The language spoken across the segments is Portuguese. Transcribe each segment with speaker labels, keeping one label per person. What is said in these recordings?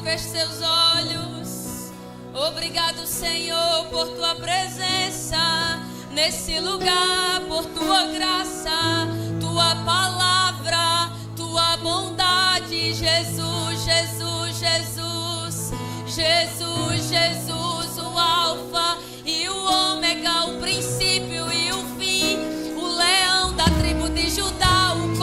Speaker 1: feche seus olhos. Obrigado, Senhor, por tua presença nesse lugar, por tua graça, tua palavra, tua bondade. Jesus, Jesus, Jesus, Jesus, Jesus, o Alfa e o Ômega, o princípio e o fim, o leão da tribo de Judá, o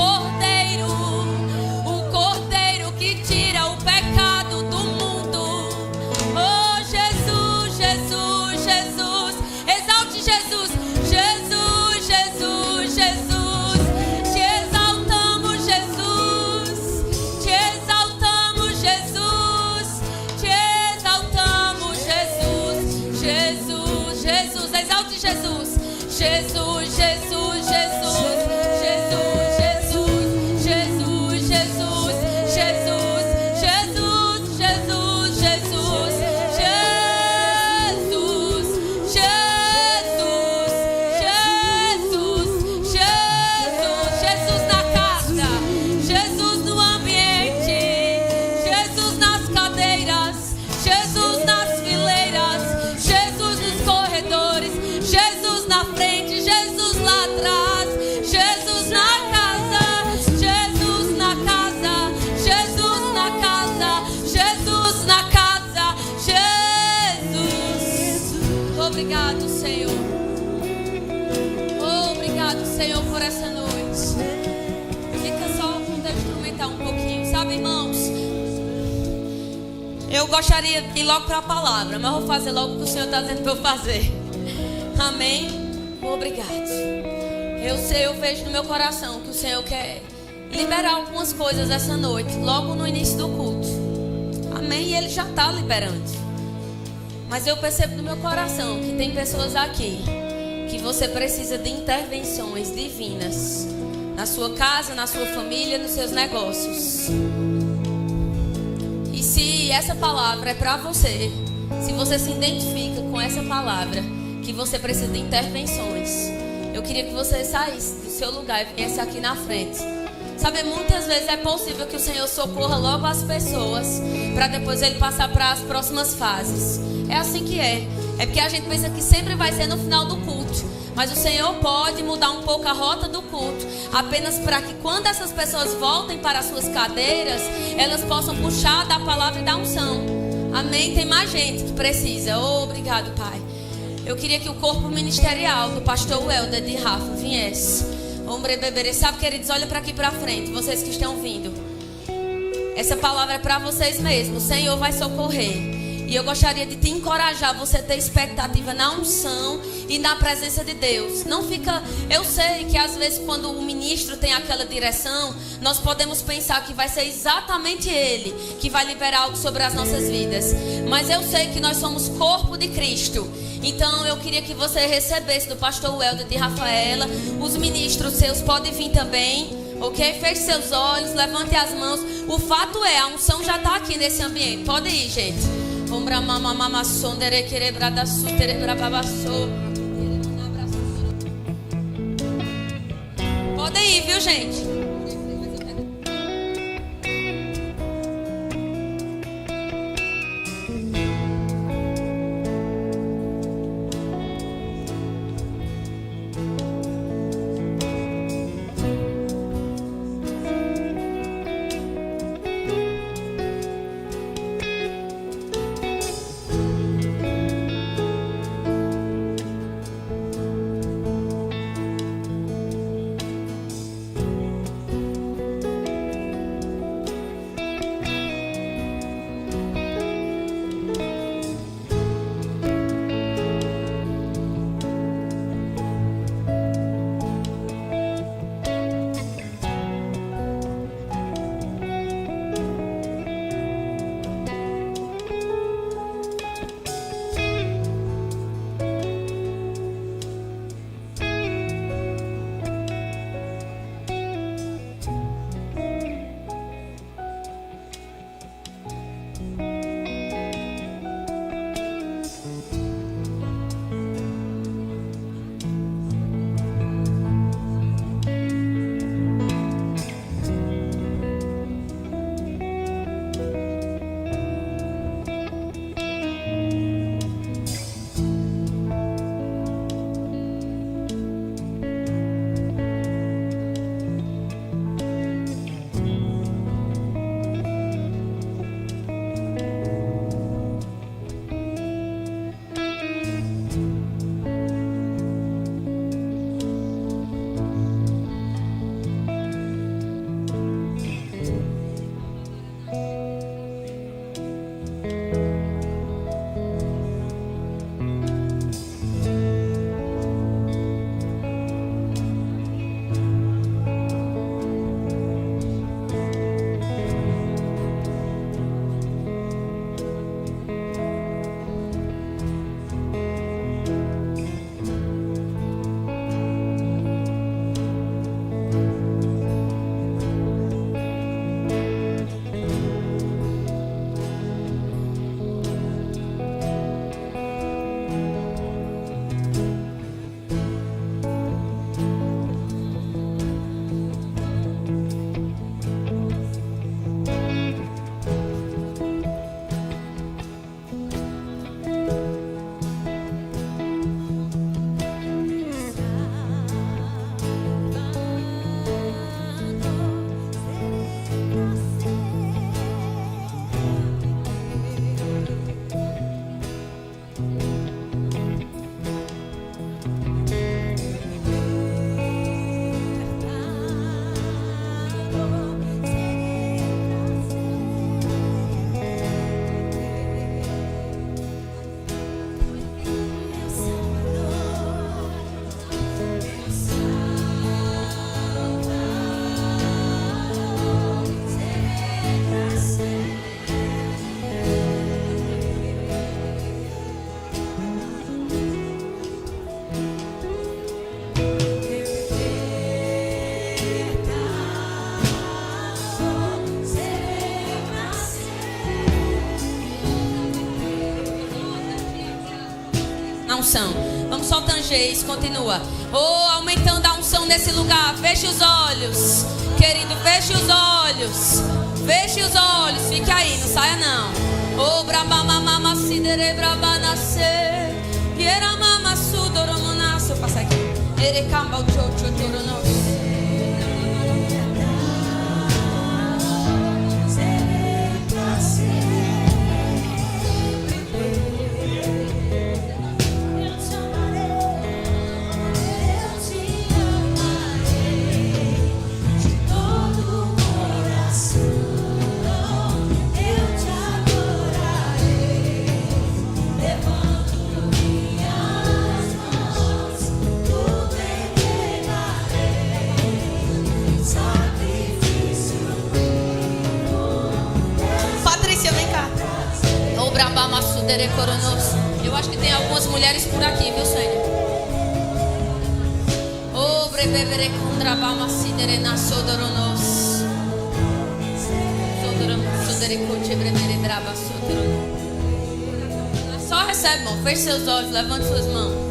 Speaker 1: cordeiro que tira o pecado do mundo. Oh, Jesus, Jesus, Jesus, exalte Jesus, Jesus, Jesus, Jesus, te exaltamos, Jesus, te exaltamos, Jesus, te exaltamos, Jesus, Jesus, Jesus, exalte Jesus, Jesus, Jesus, Jesus, Jesus, Jesus, Jesus, Jesus, Jesus, Jesus, Jesus, Jesus, Jesus, Jesus, Jesus, Jesus na casa, Jesus no ambiente, Jesus nas cadeiras, Jesus nas fileiras, Jesus nos corredores, Jesus na frente, Jesus lá atrás, Jesus na casa, Jesus na casa, Jesus na casa, Jesus na casa, Jesus. Obrigado, Senhor. Obrigado, Senhor, por essa noite. Fica só com o instrumental um pouquinho, sabe, irmãos? Eu gostaria de ir logo para a palavra, mas eu vou fazer logo o que o Senhor está dizendo para eu fazer. Amém? Obrigado. Eu sei, eu vejo no meu coração que o Senhor quer liberar algumas coisas essa noite, logo no início do culto. Amém? E Ele já está liberando. Mas eu percebo no meu coração que tem pessoas aqui que você precisa de intervenções divinas na sua casa, na sua família, nos seus negócios. E se essa palavra é para você, se você se identifica com essa palavra, que você precisa de intervenções, eu queria que você saísse do seu lugar e viesse aqui na frente. Sabe, muitas vezes é possível que o Senhor socorra logo as pessoas para depois Ele passar para as próximas fases. É assim que é. É porque a gente pensa que sempre vai ser no final do culto. Mas o Senhor pode mudar um pouco a rota do culto, apenas para que quando essas pessoas voltem para as suas cadeiras, elas possam puxar da palavra e da unção. Amém? Tem mais gente que precisa. Oh, obrigado, Pai. Eu queria que o corpo ministerial do pastor Welder de Rafa viesse. Hombre beberê, sabe, queridos, olha para aqui para frente, vocês que estão vindo. Essa palavra é para vocês mesmos. O Senhor vai socorrer. E eu gostaria de te encorajar, você ter expectativa na unção e na presença de Deus. Não fica... Eu sei que às vezes quando o ministro tem aquela direção, nós podemos pensar que vai ser exatamente ele que vai liberar algo sobre as nossas vidas. Mas eu sei que nós somos corpo de Cristo. Então eu queria que você recebesse do pastor Welder de Rafaela. Os ministros seus podem vir também, ok? Feche seus olhos, levante as mãos. O fato é, a unção já está aqui nesse ambiente. Pode ir, gente. Podem ir, viu, gente? unção. Vamos só tanger isso, continua. Oh, aumentando a unção nesse lugar. Feche os olhos, querido, feche os olhos. Feche os olhos, fique aí, não saia não. Oh, brabamamama sidere brabanase. Yera mama sudoromonasse. Eu passei aqui. Erecamba o chochotoronos. Eu acho que tem algumas mulheres por aqui, viu, Senhor? Oh, brebebere condrabama sidere na sodoronos. Sodere coche brebere draba sodoronos. Só recebe, irmão. Feche seus olhos, levante suas mãos.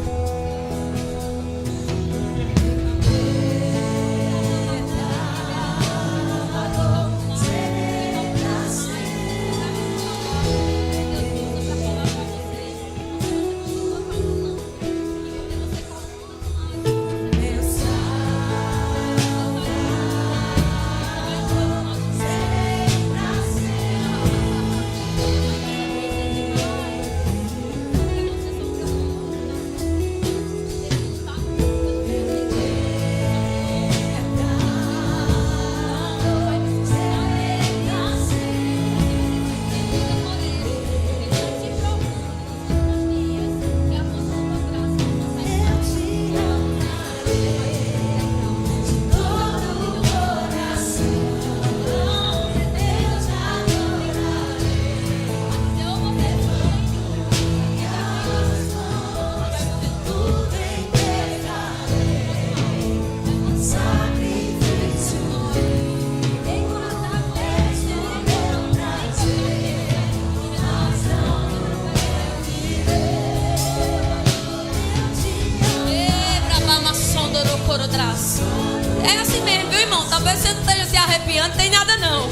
Speaker 1: É assim mesmo, viu, irmão? Talvez você não esteja se arrepiando, não tem nada não.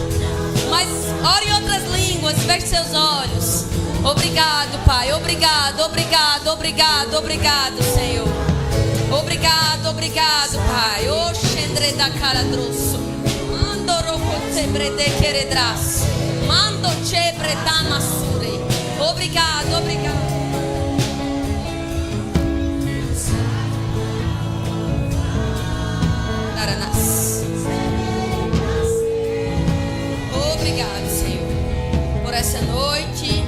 Speaker 1: Mas ore em outras línguas, feche seus olhos. Obrigado, Pai. Obrigado, obrigado, obrigado, obrigado, Senhor. Obrigado, obrigado, Pai. Oxendre da cara drosso. Mando rocotebre de queredras. Mando chebre da massure. Obrigado, obrigado. Obrigado, Senhor, por essa noite.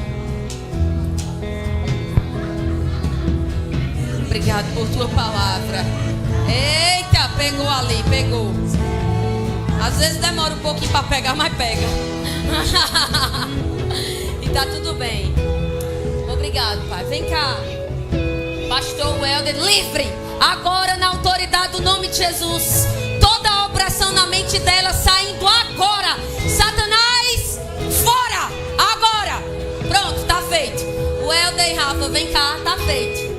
Speaker 1: Obrigado por tua palavra. Eita, pegou ali, pegou. Às vezes demora um pouquinho para pegar, mas pega. E tá tudo bem. Obrigado, Pai. Vem cá, pastor Welder, livre agora na autoridade do nome de Jesus. Toda a opressão na mente dela saindo agora. Satanás, fora, agora. Pronto, tá feito. O Welder e Rafa, vem cá, tá feito.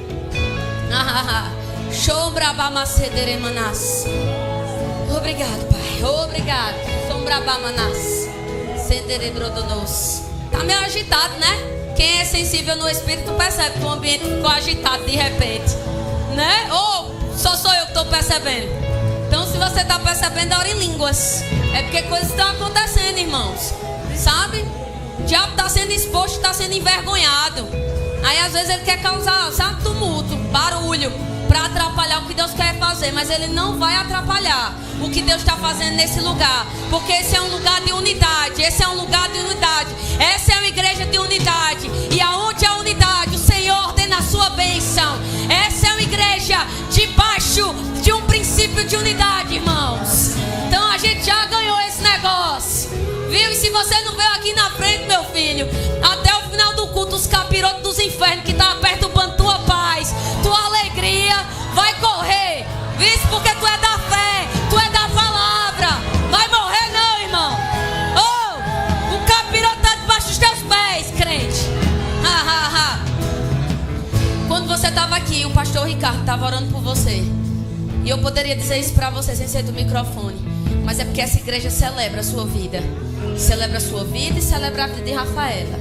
Speaker 1: Obrigado, Pai. Obrigado. Sombrabamanas. Senderebrodonos. Tá meio agitado, né? Quem é sensível no espírito percebe que o ambiente ficou agitado de repente, né? Ou só sou eu que estou percebendo? Então, se você está percebendo, ora em línguas. É porque coisas estão acontecendo, irmãos. Sabe? O diabo está sendo exposto, está sendo envergonhado. Aí, às vezes, ele quer causar, sabe, tumulto, barulho, para atrapalhar o que Deus quer fazer. Mas ele não vai atrapalhar o que Deus está fazendo nesse lugar. Porque esse é um lugar de unidade. Esse é um lugar de unidade. Essa é uma igreja de unidade. E aonde há unidade, o Senhor ordena a sua bênção. Essa é uma igreja debaixo de um princípio de unidade, irmãos. Então a gente já ganhou esse negócio, viu? E se você não veio aqui na frente, meu filho, até o final do culto, os capirotos dos infernos que estão perturbando tua paz, tua alegria, vai correr, viu? Porque tu é da fé, tu é da palavra. Vai morrer não, irmão. Oh, o capiroto está debaixo dos teus pés, crente. Quando você estava aqui, você sem ser do microfone. Mas é porque essa igreja celebra a sua vida. Celebra a sua vida e celebra a vida de Rafaela.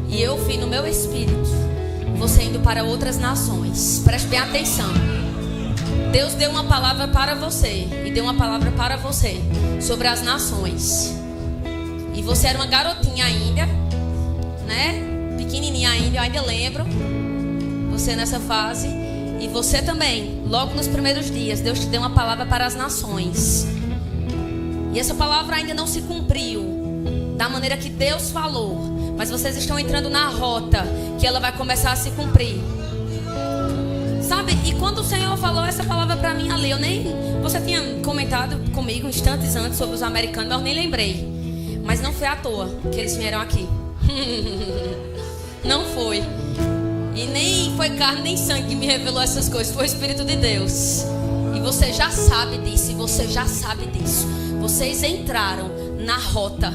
Speaker 1: E eu vi no meu espírito você indo para outras nações. Preste bem atenção. Deus deu uma palavra para você e deu uma palavra para você sobre as nações. E você era uma garotinha ainda, né? Pequenininha ainda, eu ainda lembro. Você nessa fase. E você também, logo nos primeiros dias, Deus te deu uma palavra para as nações. E essa palavra ainda não se cumpriu da maneira que Deus falou. Mas vocês estão entrando na rota que ela vai começar a se cumprir. Sabe, e quando o Senhor falou essa palavra para mim ali, você tinha comentado comigo instantes antes sobre os americanos, mas eu nem lembrei. Mas não foi à toa que eles vieram aqui. Não foi. E nem foi carne nem sangue que me revelou essas coisas, foi o Espírito de Deus. E você já sabe disso, e você já sabe disso. Vocês entraram na rota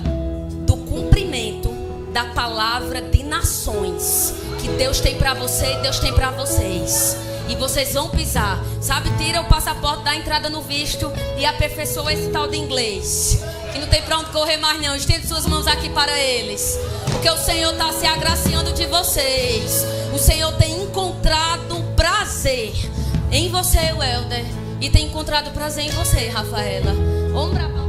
Speaker 1: do cumprimento da palavra de nações que Deus tem para você e Deus tem para vocês. E vocês vão pisar, sabe? Tira o passaporte, dá entrada no visto e aperfeiçoa esse tal de inglês, que não tem pra onde correr mais não. Estende suas mãos aqui para eles, porque o Senhor está se agraciando de vocês. O Senhor tem encontrado prazer em você, Welder, e tem encontrado prazer em você, Rafaela. Ombra a mão.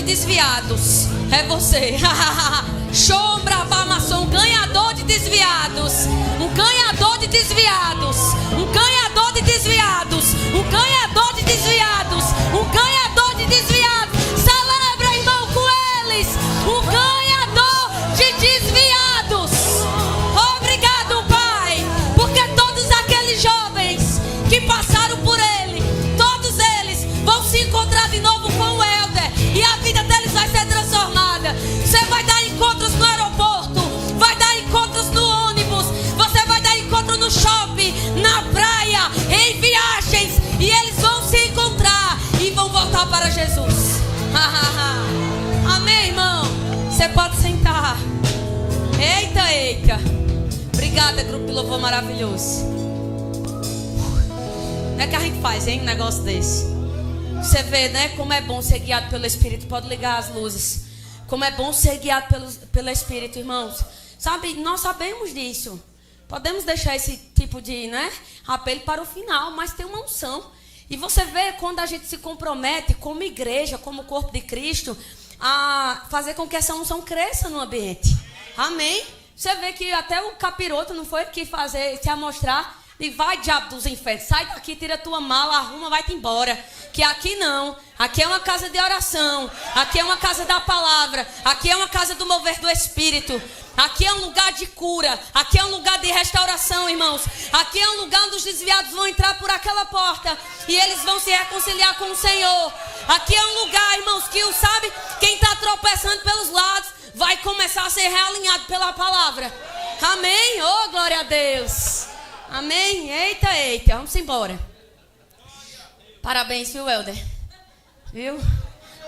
Speaker 1: Desviados, é você. Chombra Bamaçom, um ganhador de desviados, um ganhador de desviados, um ganhador de desviados, um ganhador de desviados, um ganhador de desviados. Celebra, irmão, com eles, um ganhador de desviados. Obrigado, Pai, porque todos aqueles jovens que passaram por ele, todos eles vão se encontrar de novo com o Welder. E a vida deles vai ser transformada. Você vai dar encontros no aeroporto, vai dar encontros no ônibus, você vai dar encontro no shopping, na praia, em viagens. E eles vão se encontrar e vão voltar para Jesus. Amém, irmão? Você pode sentar. Eita, eita. Obrigada, grupo de louvor maravilhoso. Como é que a gente faz, hein, um negócio desse? Você vê, né, como é bom ser guiado pelo Espírito. Pode ligar as luzes. Como é bom ser guiado pelo Espírito, irmãos. Sabe, nós sabemos disso. Podemos deixar esse tipo de, né, apelo para o final, mas tem uma unção. E você vê quando a gente se compromete como igreja, como corpo de Cristo, a fazer com que essa unção cresça no ambiente. Amém? Você vê que até o capiroto não foi que fazer, se amostrar. E vai, diabo dos infernos, sai daqui, tira tua mala, arruma, vai-te embora. Que aqui não, aqui é uma casa de oração, aqui é uma casa da palavra, aqui é uma casa do mover do Espírito, aqui é um lugar de cura, aqui é um lugar de restauração, irmãos. Aqui é um lugar onde os desviados vão entrar por aquela porta e eles vão se reconciliar com o Senhor. Aqui é um lugar, irmãos, que sabe, quem está tropeçando pelos lados vai começar a ser realinhado pela palavra. Amém? Oh, glória a Deus. Amém? Eita, eita. Vamos embora. Parabéns, viu, Welder? Viu?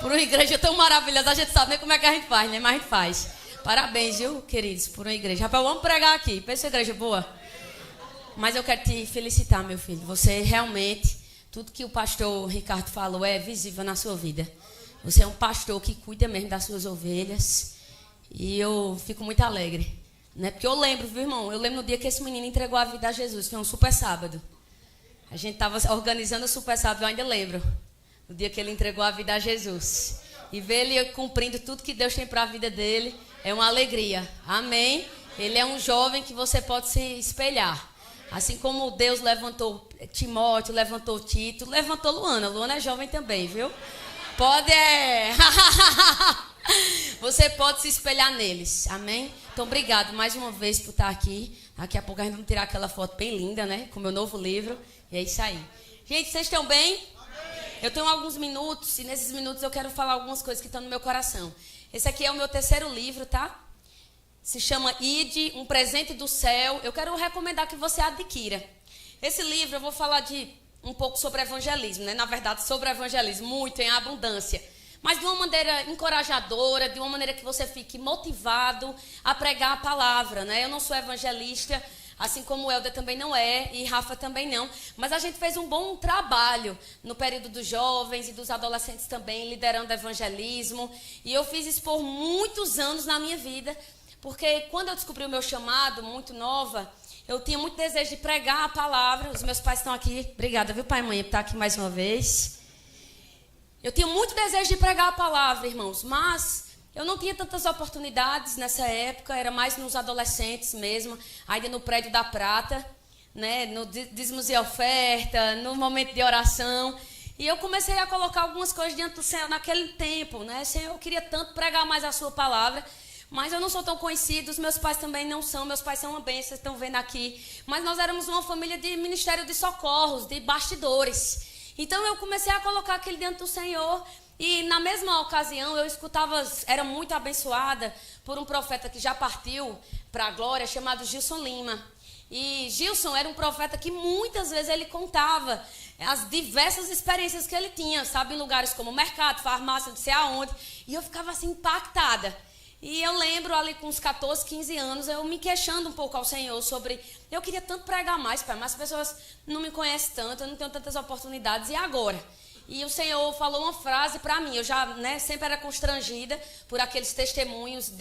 Speaker 1: Por uma igreja tão maravilhosa. A gente sabe nem como é que a gente faz, né? Mas a gente faz. Parabéns, viu, queridos? Por uma igreja. Rapaz, vamos pregar aqui. Pensa uma igreja boa. Mas eu quero te felicitar, meu filho. Você realmente, tudo que o pastor Ricardo falou é visível na sua vida. Você é um pastor que cuida mesmo das suas ovelhas. E eu fico muito alegre Né? Porque eu lembro, viu, irmão? Eu lembro no dia que esse menino entregou a vida a Jesus. Foi um super sábado. A gente estava organizando o super sábado, eu ainda lembro. No dia que ele entregou a vida a Jesus. E ver ele cumprindo tudo que Deus tem para a vida dele é uma alegria. Amém? Ele é um jovem que você pode se espelhar. Assim como Deus levantou Timóteo, levantou Tito, levantou Luana. Luana é jovem também, viu? Pode Você pode se espelhar neles. Amém? Então, obrigado mais uma vez por estar aqui. Daqui a pouco a gente vai tirar aquela foto bem linda, né? Com o meu novo livro. E é isso aí. Gente, vocês estão bem? Amém. Eu tenho alguns minutos e nesses minutos eu quero falar algumas coisas que estão no meu coração. Esse aqui é o meu terceiro livro, tá? Se chama Ide, um presente do céu. Eu quero recomendar que você adquira. Esse livro eu vou falar um pouco sobre evangelismo, né? Na verdade, sobre evangelismo, muito em abundância. Mas de uma maneira encorajadora, de uma maneira que você fique motivado a pregar a palavra, né? Eu não sou evangelista, assim como o Helder também não é, e Rafa também não. Mas a gente fez um bom trabalho no período dos jovens e dos adolescentes também, liderando evangelismo. E eu fiz isso por muitos anos na minha vida, porque quando eu descobri o meu chamado, muito nova, eu tinha muito desejo de pregar a palavra. Os meus pais estão aqui. Obrigada, viu, pai e mãe, por estar aqui mais uma vez. Eu tinha muito desejo de pregar a palavra, irmãos, mas eu não tinha tantas oportunidades nessa época, era mais nos adolescentes mesmo, ainda no prédio da Prata, né, no dízimos e oferta, no momento de oração. E eu comecei a colocar algumas coisas diante do Senhor naquele tempo, né? Senhor, eu queria tanto pregar mais a sua palavra, mas eu não sou tão conhecido, os meus pais também não são, meus pais são uma bênção, vocês estão vendo aqui. Mas nós éramos uma família de ministério de socorros, de bastidores. Então eu comecei a colocar aquele diante do Senhor e na mesma ocasião eu escutava, era muito abençoada por um profeta que já partiu para a glória, chamado Gilson Lima. E Gilson era um profeta que muitas vezes ele contava as diversas experiências que ele tinha, sabe, em lugares como mercado, farmácia, não sei aonde. E eu ficava assim impactada. E eu lembro ali com uns 14, 15 anos, eu me queixando um pouco ao Senhor sobre... Eu queria tanto pregar mais, pai, mas as pessoas não me conhecem tanto, eu não tenho tantas oportunidades, e agora? E o Senhor falou uma frase para mim, eu já, né, sempre era constrangida por aqueles testemunhos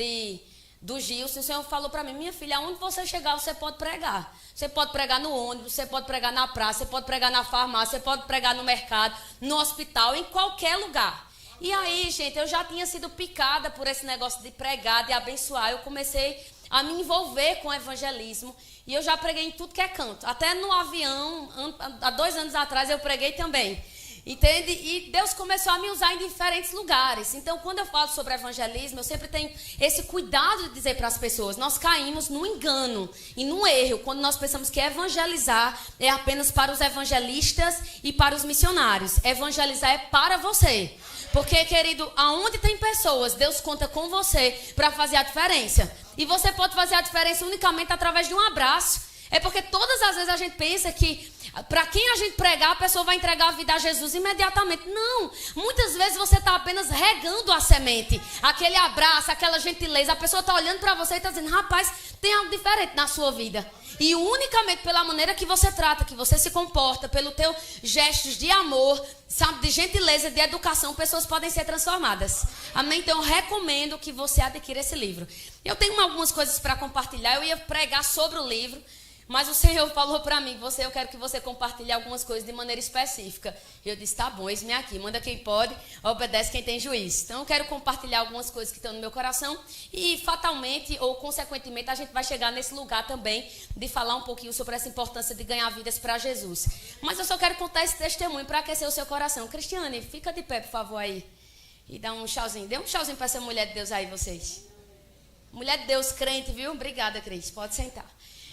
Speaker 1: do Gilson. O Senhor falou para mim, minha filha, aonde você chegar, você pode pregar. Você pode pregar no ônibus, você pode pregar na praça, você pode pregar na farmácia, você pode pregar no mercado, no hospital, em qualquer lugar. E aí, gente, eu já tinha sido picada por esse negócio de pregar, de abençoar. Eu comecei a me envolver com o evangelismo e eu já preguei em tudo que é canto. Até no avião, há 2 anos atrás, eu preguei também. Entende? E Deus começou a me usar em diferentes lugares. Então, quando eu falo sobre evangelismo, eu sempre tenho esse cuidado de dizer para as pessoas, nós caímos no engano e no erro, quando nós pensamos que evangelizar é apenas para os evangelistas e para os missionários. Evangelizar é para você. Porque, querido, aonde tem pessoas, Deus conta com você para fazer a diferença. E você pode fazer a diferença unicamente através de um abraço. É porque todas as vezes a gente pensa que para quem a gente pregar, a pessoa vai entregar a vida a Jesus imediatamente. Não, muitas vezes você está apenas regando a semente. Aquele abraço, aquela gentileza, a pessoa está olhando para você e está dizendo, rapaz, tem algo diferente na sua vida. E unicamente pela maneira que você trata, que você se comporta, pelo teu gestos de amor, sabe, de gentileza, de educação, pessoas podem ser transformadas. Amém? Então eu recomendo que você adquira esse livro. Eu tenho algumas coisas para compartilhar, eu ia pregar sobre o livro, mas o Senhor falou para mim, eu quero que você compartilhe algumas coisas de maneira específica. E eu disse, tá bom, eis-me aqui, manda quem pode, obedece quem tem juízo. Então eu quero compartilhar algumas coisas que estão no meu coração e fatalmente ou consequentemente a gente vai chegar nesse lugar também de falar um pouquinho sobre essa importância de ganhar vidas para Jesus. Mas eu só quero contar esse testemunho para aquecer o seu coração. Cristiane, fica de pé, por favor, aí. E dá um tchauzinho. Dê um tchauzinho para essa mulher de Deus aí, vocês. Mulher de Deus, crente, viu? Obrigada, Cris. Pode sentar.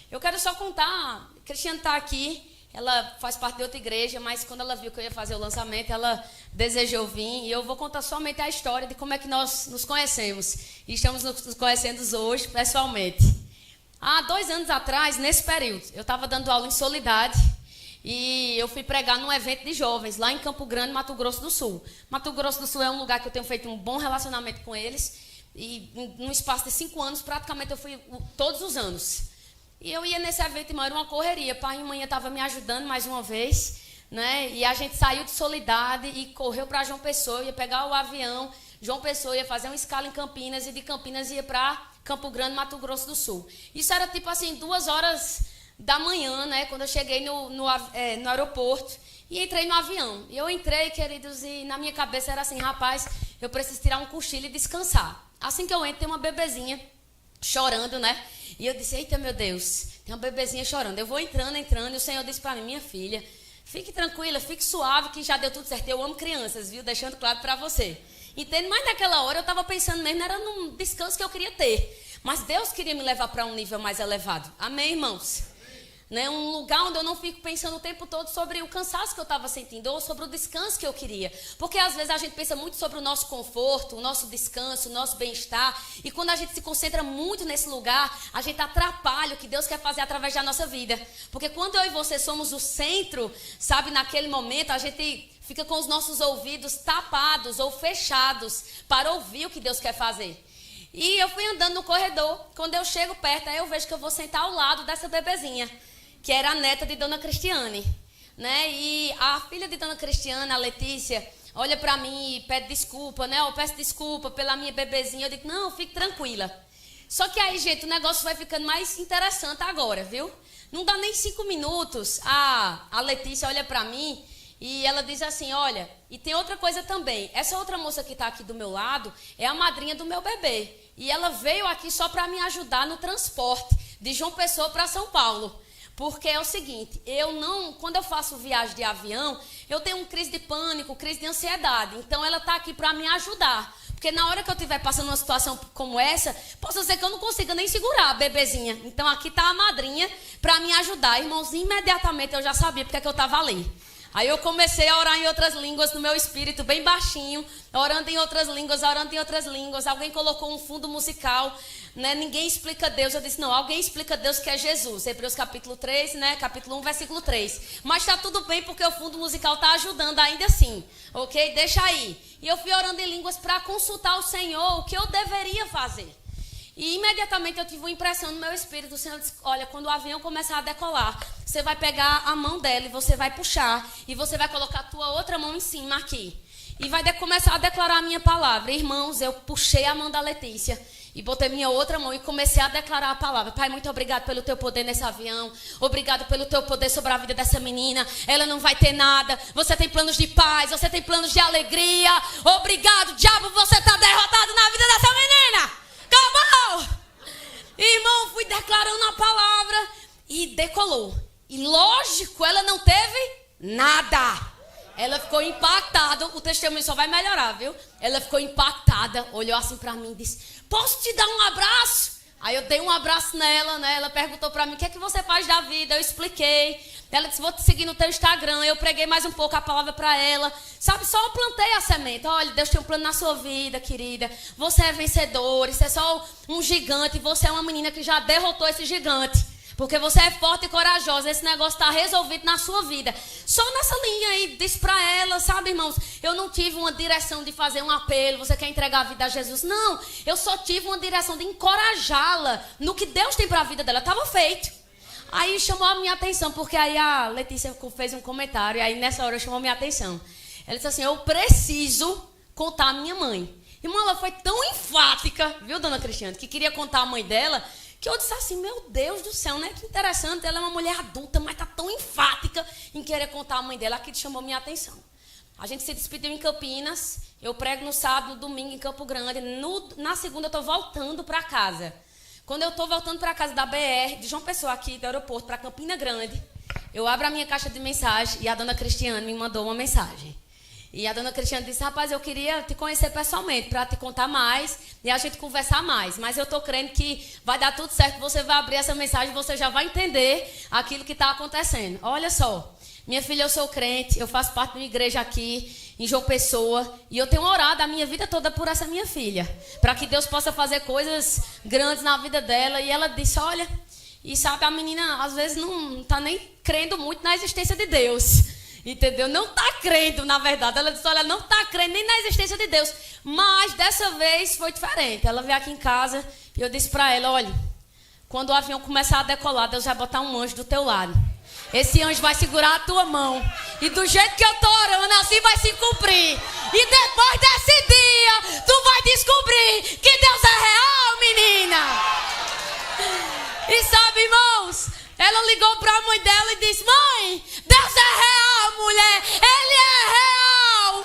Speaker 1: Eu quero só contar, a Cristiane está aqui, ela faz parte de outra igreja, mas quando ela viu que eu ia fazer o lançamento, ela desejou vir, e eu vou contar somente a história de como é que nós nos conhecemos, e estamos nos conhecendo hoje pessoalmente. Há 2 anos atrás, nesse período, eu estava dando aula em Solidade, e eu fui pregar num evento de jovens, lá em Campo Grande, Mato Grosso do Sul. Mato Grosso do Sul é um lugar que eu tenho feito um bom relacionamento com eles, e num espaço de 5 anos, praticamente eu fui todos os anos. E eu ia nesse evento, irmão, era uma correria. Pai e mãe estavam me ajudando mais uma vez, né? E a gente saiu de Solidade e correu para João Pessoa, ia pegar o avião. João Pessoa ia fazer uma escala em Campinas e de Campinas ia para Campo Grande, Mato Grosso do Sul. Isso era tipo assim, 2 horas da manhã, né? Quando eu cheguei no aeroporto e entrei no avião. E eu entrei, queridos, e na minha cabeça era assim, rapaz, eu preciso tirar um cochilo e descansar. Assim que eu entro, tem uma bebezinha chorando, né? E eu disse, eita, meu Deus, tem uma bebezinha chorando. Eu vou entrando, e o Senhor disse para mim, minha filha, fique tranquila, fique suave, que já deu tudo certo. Eu amo crianças, viu? Deixando claro para você. Entende? Mas naquela hora eu estava pensando mesmo, era num descanso que eu queria ter. Mas Deus queria me levar para um nível mais elevado. Amém, irmãos? Né? Um lugar onde eu não fico pensando o tempo todo sobre o cansaço que eu estava sentindo ou sobre o descanso que eu queria. Porque às vezes a gente pensa muito sobre o nosso conforto, o nosso descanso, o nosso bem-estar. E quando a gente se concentra muito nesse lugar, a gente atrapalha o que Deus quer fazer através da nossa vida. Porque quando eu e você somos o centro, sabe, naquele momento, a gente fica com os nossos ouvidos tapados ou fechados para ouvir o que Deus quer fazer. E eu fui andando no corredor. Quando eu chego perto, aí eu vejo que eu vou sentar ao lado dessa bebezinha, que era a neta de Dona Cristiane, né? E a filha de Dona Cristiane, a Letícia, olha para mim e pede desculpa, né? Eu peço desculpa pela minha bebezinha. Eu digo, não, fique tranquila. Só que aí, gente, o negócio vai ficando mais interessante agora, viu? Não dá nem 5 minutos, a Letícia olha para mim e ela diz assim, olha, e tem outra coisa também. Essa outra moça que está aqui do meu lado é a madrinha do meu bebê. E ela veio aqui só para me ajudar no transporte de João Pessoa para São Paulo. Porque é o seguinte, quando eu faço viagem de avião, eu tenho uma crise de pânico, crise de ansiedade. Então ela está aqui para me ajudar. Porque na hora que eu estiver passando uma situação como essa, posso ser que eu não consiga nem segurar a bebezinha. Então aqui está a madrinha para me ajudar. Irmãos, imediatamente eu já sabia porque é que eu estava ali. Aí eu comecei a orar em outras línguas no meu espírito, bem baixinho, orando em outras línguas, orando em outras línguas. Alguém colocou um fundo musical, né? Ninguém explica Deus. Eu disse, não, alguém explica Deus, que é Jesus. Hebreus capítulo 3, né? Capítulo 1, versículo 3. Mas está tudo bem porque o fundo musical está ajudando ainda assim, ok? Deixa aí. E eu fui orando em línguas para consultar o Senhor, o que eu deveria fazer. E imediatamente eu tive uma impressão no meu espírito. O Senhor disse, olha, quando o avião começar a decolar, você vai pegar a mão dela e você vai puxar. E você vai colocar a tua outra mão em cima aqui. E vai começar a declarar a minha palavra. Irmãos, eu puxei a mão da Letícia e botei minha outra mão e comecei a declarar a palavra. Pai, muito obrigado pelo teu poder nesse avião. Obrigado pelo teu poder sobre a vida dessa menina. Ela não vai ter nada. Você tem planos de paz, você tem planos de alegria. Obrigado, diabo, você está derrotado na vida dessa menina. Acabou! Irmão, fui declarando a palavra e decolou. E lógico, ela não teve nada. Ela ficou impactada. O testemunho só vai melhorar, viu? Ela ficou impactada, olhou assim pra mim e disse, posso te dar um abraço? Aí eu dei um abraço nela, né? Ela perguntou pra mim, o que é que você faz da vida? Eu expliquei. Ela disse, vou te seguir no teu Instagram. Eu preguei mais um pouco a palavra para ela. Sabe, só eu plantei a semente. Olha, Deus tem um plano na sua vida, querida. Você é vencedor, isso é só um gigante. Você é uma menina que já derrotou esse gigante. Porque você é forte e corajosa. Esse negócio está resolvido na sua vida. Só nessa linha aí, disse para ela, sabe, irmãos? Eu não tive uma direção de fazer um apelo. Você quer entregar a vida a Jesus? Não, eu só tive uma direção de encorajá-la no que Deus tem para a vida dela. Estava feito. Aí chamou a minha atenção, porque aí a Letícia fez um comentário, e aí nessa hora chamou a minha atenção. Ela disse assim, eu preciso contar a minha mãe. Irmã, ela foi tão enfática, viu, Dona Cristiane, que queria contar a mãe dela, que eu disse assim, meu Deus do céu, né? Que interessante, ela é uma mulher adulta, mas tá tão enfática em querer contar a mãe dela, que chamou a minha atenção. A gente se despediu em Campinas, eu prego no sábado, no domingo em Campo Grande, na segunda eu tô voltando para casa. Quando eu estou voltando para a casa da BR, de João Pessoa, aqui do aeroporto, para Campina Grande, eu abro a minha caixa de mensagem e a Dona Cristiane me mandou uma mensagem. E a Dona Cristiane disse, rapaz, eu queria te conhecer pessoalmente, para te contar mais e a gente conversar mais. Mas eu estou crendo que vai dar tudo certo, você vai abrir essa mensagem e você já vai entender aquilo que está acontecendo. Olha só, minha filha, eu sou crente, eu faço parte de uma igreja aqui em João Pessoa, e eu tenho orado a minha vida toda por essa minha filha, para que Deus possa fazer coisas grandes na vida dela. E ela disse, olha, e sabe, a menina às vezes não está nem crendo muito na existência de Deus, entendeu? Não está crendo, na verdade. Ela disse, olha, não está crendo nem na existência de Deus, mas dessa vez foi diferente. Ela veio aqui em casa e eu disse para ela, olha, quando o avião começar a decolar, Deus vai botar um anjo do teu lado. Esse anjo vai segurar a tua mão. E do jeito que eu estou orando, assim vai se cumprir. E depois desse dia, tu vai descobrir que Deus é real, real, menina. E sabe, irmãos, ela ligou para a mãe dela e disse: mãe, Deus é real, mulher. Ele é real.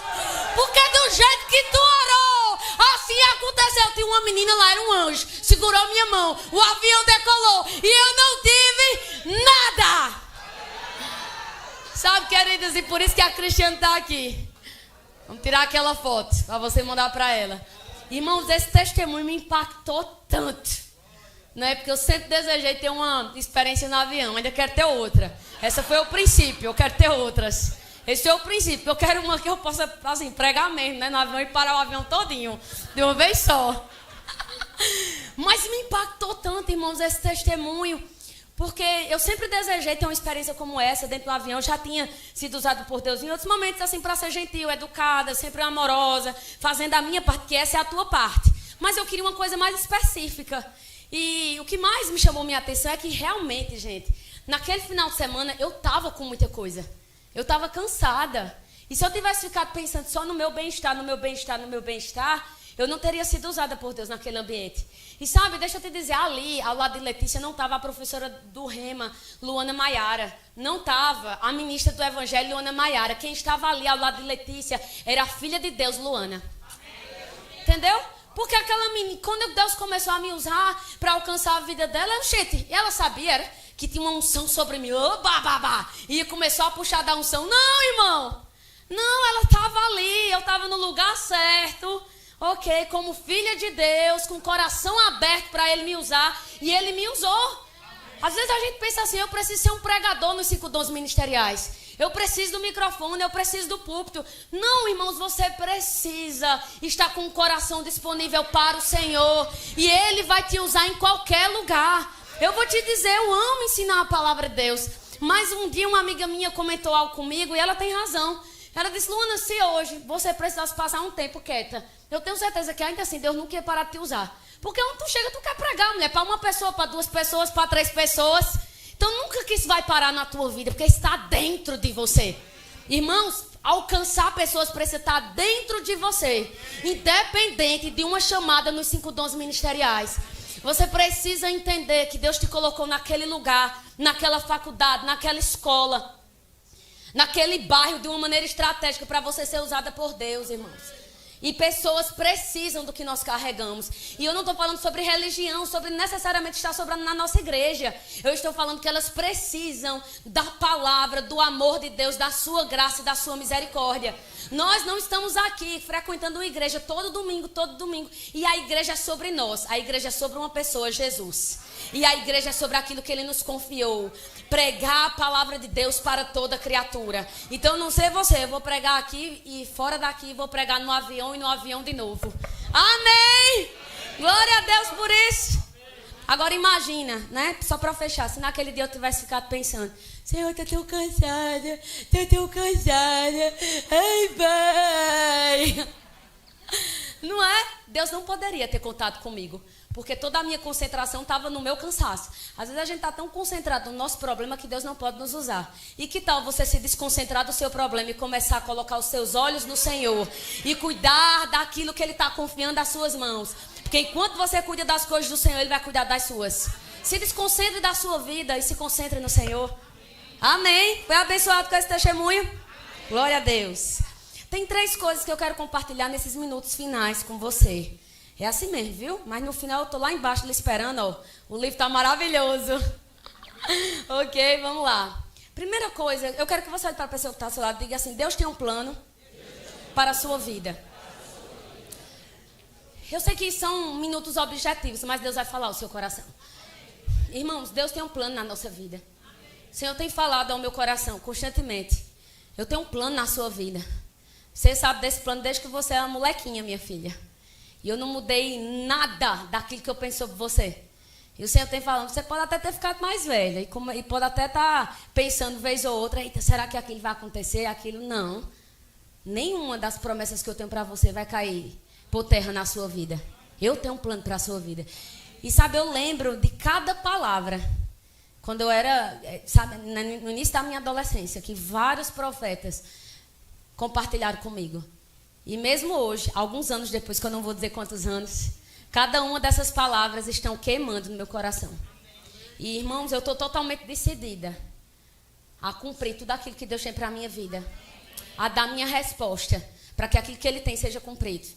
Speaker 1: Porque do jeito que tu orou, assim aconteceu. Tinha uma menina lá, era um anjo, segurou minha mão, o avião decolou e eu não tive nada. Sabe, queridas, e por isso que a Cristiane está aqui. Vamos tirar aquela foto para você mandar para ela. Irmãos, esse testemunho me impactou tanto, né? Porque eu sempre desejei ter uma experiência no avião, ainda quero ter outra. Essa foi o princípio, eu quero ter outras. Esse é o princípio, eu quero uma que eu possa, assim, pregar mesmo, né, no avião e parar o avião todinho, de uma vez só. Mas me impactou tanto, irmãos, esse testemunho, porque eu sempre desejei ter uma experiência como essa dentro do avião. Eu já tinha sido usado por Deus em outros momentos, assim, para ser gentil, educada, sempre amorosa, fazendo a minha parte, que essa é a tua parte. Mas eu queria uma coisa mais específica. E o que mais me chamou minha atenção é que realmente, gente, naquele final de semana eu estava com muita coisa. Eu estava cansada. E se eu tivesse ficado pensando só no meu bem-estar, no meu bem-estar, no meu bem-estar, eu não teria sido usada por Deus naquele ambiente. E sabe, deixa eu te dizer, ali, ao lado de Letícia, não estava a professora do Rema, Luana Maiara. Não estava a ministra do Evangelho, Luana Maiara. Quem estava ali ao lado de Letícia era a filha de Deus, Luana. Entendeu? Porque aquela menina, quando Deus começou a me usar para alcançar a vida dela, gente, ela sabia que tinha uma unção sobre mim. E começou a puxar da unção. Não, irmão. Não, ela estava ali, eu estava no lugar certo. Ok, como filha de Deus, com o coração aberto para Ele me usar. E Ele me usou. Às vezes a gente pensa assim, eu preciso ser um pregador nos 5 dons ministeriais. Eu preciso do microfone, eu preciso do púlpito. Não, irmãos, você precisa estar com o coração disponível para o Senhor. E Ele vai te usar em qualquer lugar. Eu vou te dizer, eu amo ensinar a palavra de Deus. Mas um dia uma amiga minha comentou algo comigo e ela tem razão. Ela disse: Luana, se hoje você precisasse passar um tempo quieta, eu tenho certeza que ainda assim Deus não quer parar de te usar. Porque onde tu chega, tu quer pregar, mulher, para uma pessoa, para 2 pessoas, para 3 pessoas. Então nunca que isso vai parar na tua vida, porque está dentro de você. Irmãos, alcançar pessoas precisa estar dentro de você, independente de uma chamada nos 5 dons ministeriais. Você precisa entender que Deus te colocou naquele lugar, naquela faculdade, naquela escola, naquele bairro de uma maneira estratégica para você ser usada por Deus, irmãos. E pessoas precisam do que nós carregamos. E eu não estou falando sobre religião, sobre necessariamente estar sobrando na nossa igreja. Eu estou falando que elas precisam da palavra, do amor de Deus, da sua graça e da sua misericórdia. Nós não estamos aqui frequentando uma igreja todo domingo. E a igreja é sobre nós. A igreja é sobre uma pessoa, Jesus. E a igreja é sobre aquilo que Ele nos confiou. Pregar a palavra de Deus para toda criatura. Então, não sei você, eu vou pregar aqui e fora daqui vou pregar no avião e no avião de novo. Amém! Glória a Deus por isso. Agora imagina, né? Só para fechar, se naquele dia eu tivesse ficado pensando: Senhor, tô tão cansada, ai, pai. Não é? Deus não poderia ter contado comigo, porque toda a minha concentração estava no meu cansaço. Às vezes a gente está tão concentrado no nosso problema que Deus não pode nos usar. E que tal você se desconcentrar do seu problema e começar a colocar os seus olhos no Senhor e cuidar daquilo que Ele está confiando às suas mãos? Porque enquanto você cuida das coisas do Senhor, Ele vai cuidar das suas. Se desconcentre da sua vida e se concentre no Senhor. Amém? Foi abençoado com esse testemunho? Glória a Deus. Tem 3 coisas que eu quero compartilhar nesses minutos finais com você. É assim mesmo, viu? Mas no final eu tô lá embaixo lhe esperando, ó. O livro tá maravilhoso. Ok, vamos lá. Primeira coisa, eu quero que você olhe para a pessoa que está ao seu lado e diga assim: Deus tem um plano para a sua vida. Eu sei que são minutos objetivos, mas Deus vai falar ao seu coração. Irmãos, Deus tem um plano na nossa vida. O Senhor tem falado ao meu coração constantemente: eu tenho um plano na sua vida. Você sabe desse plano desde que você é uma molequinha, minha filha. E eu não mudei nada daquilo que eu penso sobre você. E o Senhor tem falando: você pode até ter ficado mais velha. E pode até estar pensando vez ou outra: eita, será que aquilo vai acontecer? Aquilo não. Nenhuma das promessas que eu tenho para você vai cair por terra na sua vida. Eu tenho um plano para a sua vida. E sabe, eu lembro de cada palavra. Quando eu era, sabe, no início da minha adolescência, que vários profetas compartilharam comigo. E mesmo hoje, alguns anos depois, que eu não vou dizer quantos anos, Cada uma dessas palavras estão queimando no meu coração. E, irmãos, eu estou totalmente decidida a cumprir tudo aquilo que Deus tem para a minha vida. A dar minha resposta para que aquilo que Ele tem seja cumprido.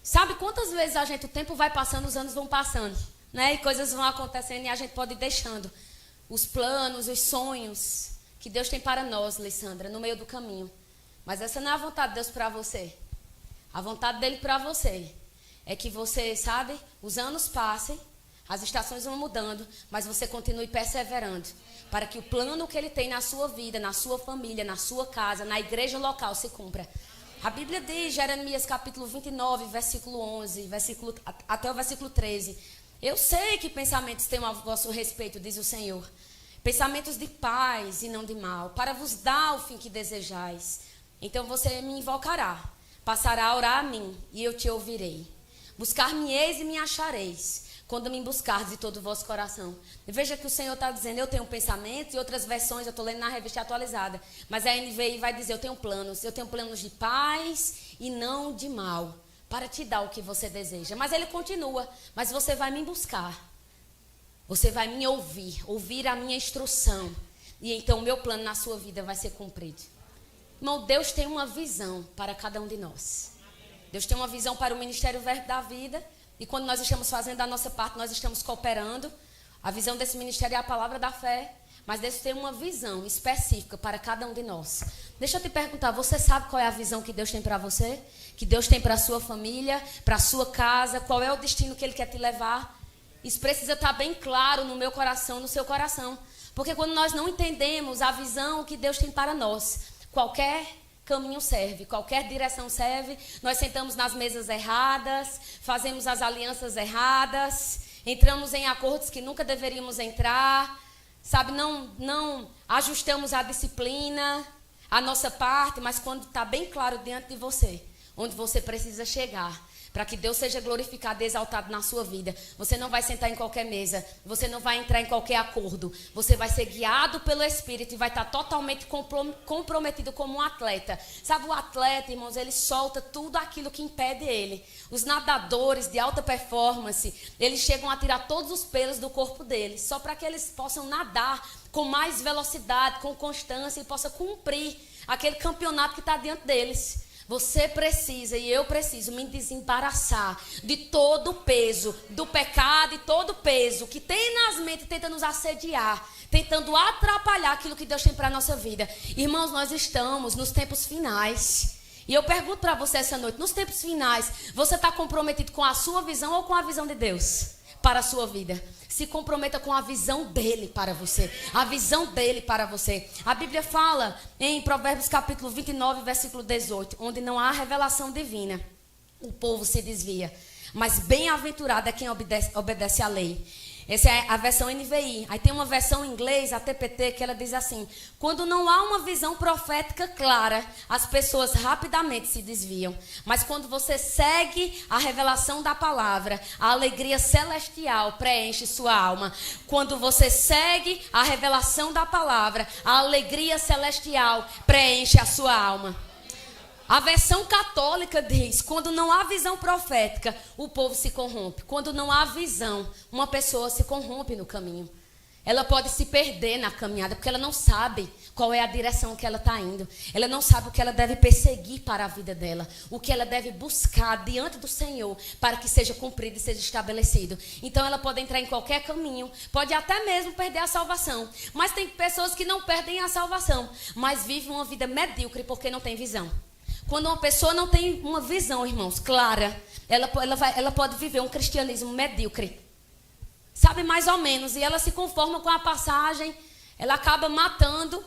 Speaker 1: Sabe quantas vezes o tempo vai passando, os anos vão passando, né? E coisas vão acontecendo e a gente pode ir deixando os planos, os sonhos que Deus tem para nós, Lissandra, no meio do caminho. Mas essa não é a vontade de Deus para você. A vontade dele para você é que você, sabe, os anos passem, as estações vão mudando, mas você continue perseverando para que o plano que ele tem na sua vida, na sua família, na sua casa, na igreja local se cumpra. A Bíblia diz, Jeremias capítulo 29, versículo 11, até o versículo 13. Eu sei que pensamentos tenho a vosso respeito, diz o Senhor. Pensamentos de paz e não de mal, para vos dar o fim que desejais. Então você me invocará, passará a orar a mim e eu te ouvirei. Buscar-me-eis e me achareis, quando me buscardes de todo o vosso coração. E veja que o Senhor está dizendo, eu tenho pensamentos, e outras versões, eu estou lendo na revista atualizada. Mas a NVI vai dizer, eu tenho planos de paz e não de mal, para te dar o que você deseja. Mas ele continua, mas você vai me buscar. Você vai me ouvir a minha instrução. E então o meu plano na sua vida vai ser cumprido. Irmão, Deus tem uma visão para cada um de nós. Deus tem uma visão para o Ministério Verbo da Vida. E quando nós estamos fazendo a nossa parte, nós estamos cooperando. A visão desse ministério é a palavra da fé. Mas Deus tem uma visão específica para cada um de nós. Deixa eu te perguntar, você sabe qual é a visão que Deus tem para você? Que Deus tem para a sua família, para a sua casa? Qual é o destino que Ele quer te levar? Isso precisa estar bem claro no meu coração, no seu coração. Porque quando nós não entendemos a visão que Deus tem para nós, qualquer caminho serve, qualquer direção serve. Nós sentamos nas mesas erradas, fazemos as alianças erradas, entramos em acordos que nunca deveríamos entrar, sabe? Não ajustamos a disciplina, a nossa parte, mas quando está bem claro diante de você, onde você precisa chegar, para que Deus seja glorificado e exaltado na sua vida. Você não vai sentar em qualquer mesa, você não vai entrar em qualquer acordo, você vai ser guiado pelo Espírito e vai estar totalmente comprometido como um atleta. Sabe, o atleta, irmãos, ele solta tudo aquilo que impede ele. Os nadadores de alta performance, eles chegam a tirar todos os pelos do corpo deles, só para que eles possam nadar com mais velocidade, com constância e possam cumprir aquele campeonato que está diante deles. Você precisa e eu preciso me desembaraçar de todo o peso do pecado e todo o peso que tem nas mentes, tenta nos assediar, tentando atrapalhar aquilo que Deus tem para a nossa vida. Irmãos, nós estamos nos tempos finais. E eu pergunto para você essa noite, nos tempos finais, você está comprometido com a sua visão ou com a visão de Deus para a sua vida? Se comprometa com a visão dele para você. A visão dele para você. A Bíblia fala em Provérbios capítulo 29, versículo 18. Onde não há revelação divina, o povo se desvia. Mas bem-aventurado é quem obedece à lei. Essa é a versão NVI. Aí tem uma versão em inglês, a TPT, que ela diz assim: quando não há uma visão profética clara, as pessoas rapidamente se desviam. Mas quando você segue a revelação da palavra, a alegria celestial preenche sua alma. Quando você segue a revelação da palavra, a alegria celestial preenche a sua alma. A versão católica diz, quando não há visão profética, o povo se corrompe. Quando não há visão, uma pessoa se corrompe no caminho. Ela pode se perder na caminhada, porque ela não sabe qual é a direção que ela está indo. Ela não sabe o que ela deve perseguir para a vida dela. O que ela deve buscar diante do Senhor para que seja cumprido e seja estabelecido. Então ela pode entrar em qualquer caminho, pode até mesmo perder a salvação. Mas tem pessoas que não perdem a salvação, mas vivem uma vida medíocre porque não tem visão. Quando uma pessoa não tem uma visão, irmãos, clara, ela pode viver um cristianismo medíocre. Sabe, mais ou menos. E ela se conforma com a passagem. Ela acaba matando,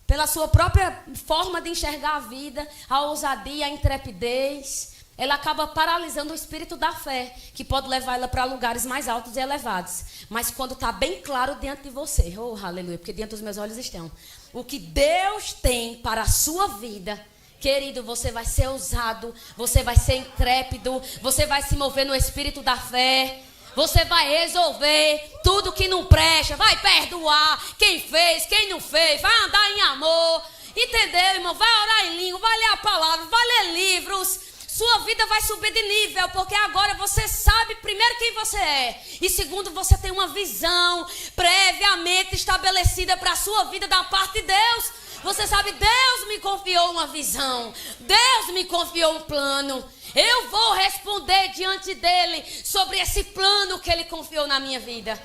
Speaker 1: pela sua própria forma de enxergar a vida, a ousadia, a intrepidez. Ela acaba paralisando o espírito da fé, que pode levar ela para lugares mais altos e elevados. Mas quando está bem claro diante de você, oh, aleluia, porque diante dos meus olhos estão, o que Deus tem para a sua vida, querido, você vai ser ousado, você vai ser intrépido, você vai se mover no espírito da fé, você vai resolver tudo que não presta, vai perdoar quem fez, quem não fez, vai andar em amor, entendeu, irmão? Vai orar em língua, vai ler a palavra, vai ler livros. Sua vida vai subir de nível, porque agora você sabe primeiro quem você é. E segundo, você tem uma visão previamente estabelecida para a sua vida da parte de Deus. Você sabe, Deus me confiou uma visão. Deus me confiou um plano. Eu vou responder diante dele sobre esse plano que ele confiou na minha vida.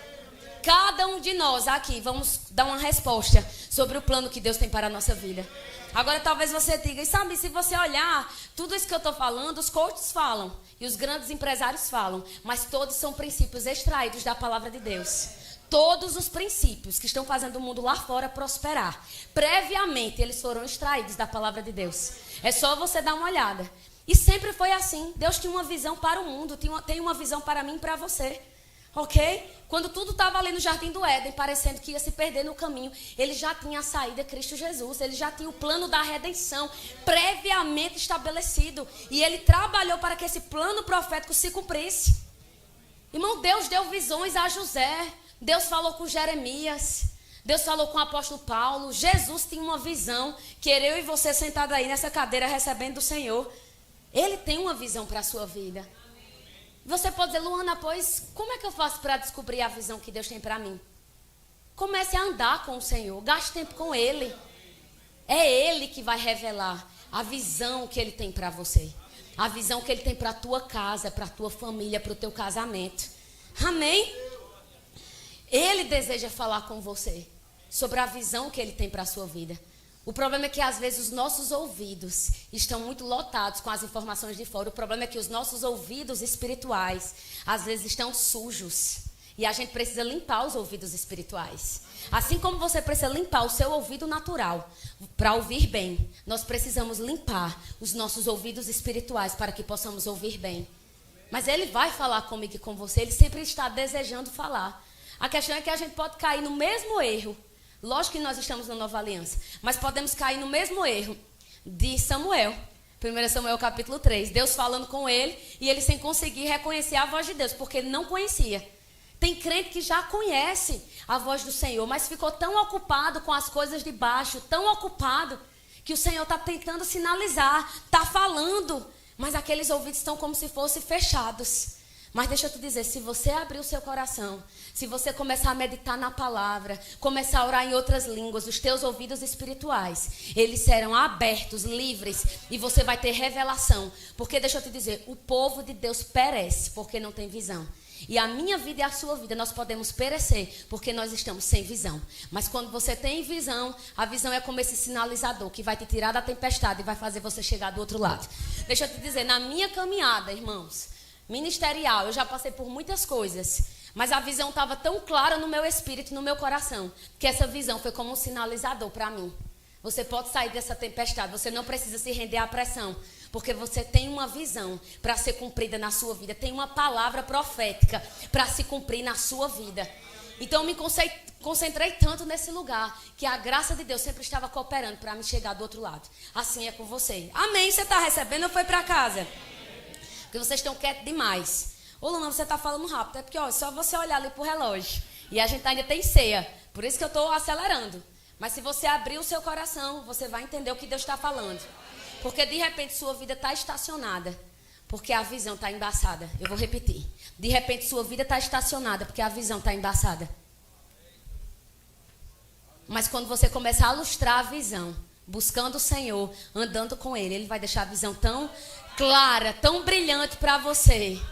Speaker 1: Cada um de nós aqui vamos dar uma resposta sobre o plano que Deus tem para a nossa vida. Agora talvez você diga, e sabe, se você olhar, tudo isso que eu estou falando, os coaches falam e os grandes empresários falam, mas todos são princípios extraídos da palavra de Deus. Todos os princípios que estão fazendo o mundo lá fora prosperar, previamente eles foram extraídos da palavra de Deus. É só você dar uma olhada. E sempre foi assim. Deus tinha uma visão para o mundo, tem uma visão para mim e para você. Ok? Quando tudo estava ali no Jardim do Éden, parecendo que ia se perder no caminho, ele já tinha a saída Cristo Jesus. Ele já tinha o plano da redenção previamente estabelecido. E ele trabalhou para que esse plano profético se cumprisse. Irmão, Deus deu visões a José. Deus falou com Jeremias. Deus falou com o apóstolo Paulo. Jesus tinha uma visão, que era eu e você sentados aí nessa cadeira recebendo do Senhor. Ele tem uma visão para a sua vida. Você pode dizer, Luana, pois como é que eu faço para descobrir a visão que Deus tem para mim? Comece a andar com o Senhor, gaste tempo com Ele. É Ele que vai revelar a visão que Ele tem para você. A visão que Ele tem para a tua casa, para a tua família, para o teu casamento. Amém? Ele deseja falar com você sobre a visão que Ele tem para a sua vida. O problema é que às vezes os nossos ouvidos estão muito lotados com as informações de fora. O problema é que os nossos ouvidos espirituais às vezes estão sujos. E a gente precisa limpar os ouvidos espirituais. Assim como você precisa limpar o seu ouvido natural para ouvir bem, nós precisamos limpar os nossos ouvidos espirituais para que possamos ouvir bem. Mas Ele vai falar comigo e com você. Ele sempre está desejando falar. A questão é que a gente pode cair no mesmo erro. Lógico que nós estamos na nova aliança, mas podemos cair no mesmo erro de Samuel. 1 Samuel capítulo 3, Deus falando com ele e ele sem conseguir reconhecer a voz de Deus, porque ele não conhecia. Tem crente que já conhece a voz do Senhor, mas ficou tão ocupado com as coisas de baixo, tão ocupado, que o Senhor está tentando sinalizar, está falando, mas aqueles ouvidos estão como se fossem fechados. Mas deixa eu te dizer, se você abrir o seu coração, se você começar a meditar na palavra, começar a orar em outras línguas, os teus ouvidos espirituais, eles serão abertos, livres, e você vai ter revelação. Porque deixa eu te dizer, o povo de Deus perece porque não tem visão. E a minha vida e a sua vida, nós podemos perecer porque nós estamos sem visão. Mas quando você tem visão, a visão é como esse sinalizador que vai te tirar da tempestade e vai fazer você chegar do outro lado. Deixa eu te dizer, na minha caminhada, irmãos, ministerial, eu já passei por muitas coisas, mas a visão estava tão clara no meu espírito, no meu coração, que essa visão foi como um sinalizador para mim. Você pode sair dessa tempestade, você não precisa se render à pressão, porque você tem uma visão para ser cumprida na sua vida, tem uma palavra profética para se cumprir na sua vida. Então eu me concentrei tanto nesse lugar, que a graça de Deus sempre estava cooperando para me chegar do outro lado. Assim é com você. Amém? Você está recebendo ou foi para casa? Porque vocês estão quietos demais. Ô, Luna, você está falando rápido. É porque, ó, só você olhar ali pro relógio. E a gente ainda tem ceia. Por isso que eu estou acelerando. Mas se você abrir o seu coração, você vai entender o que Deus está falando. Porque, de repente, sua vida está estacionada. Porque a visão está embaçada. Eu vou repetir. De repente, sua vida está estacionada. Porque a visão está embaçada. Mas quando você começar a lustrar a visão, buscando o Senhor, andando com Ele, Ele vai deixar a visão tão clara, tão brilhante para você,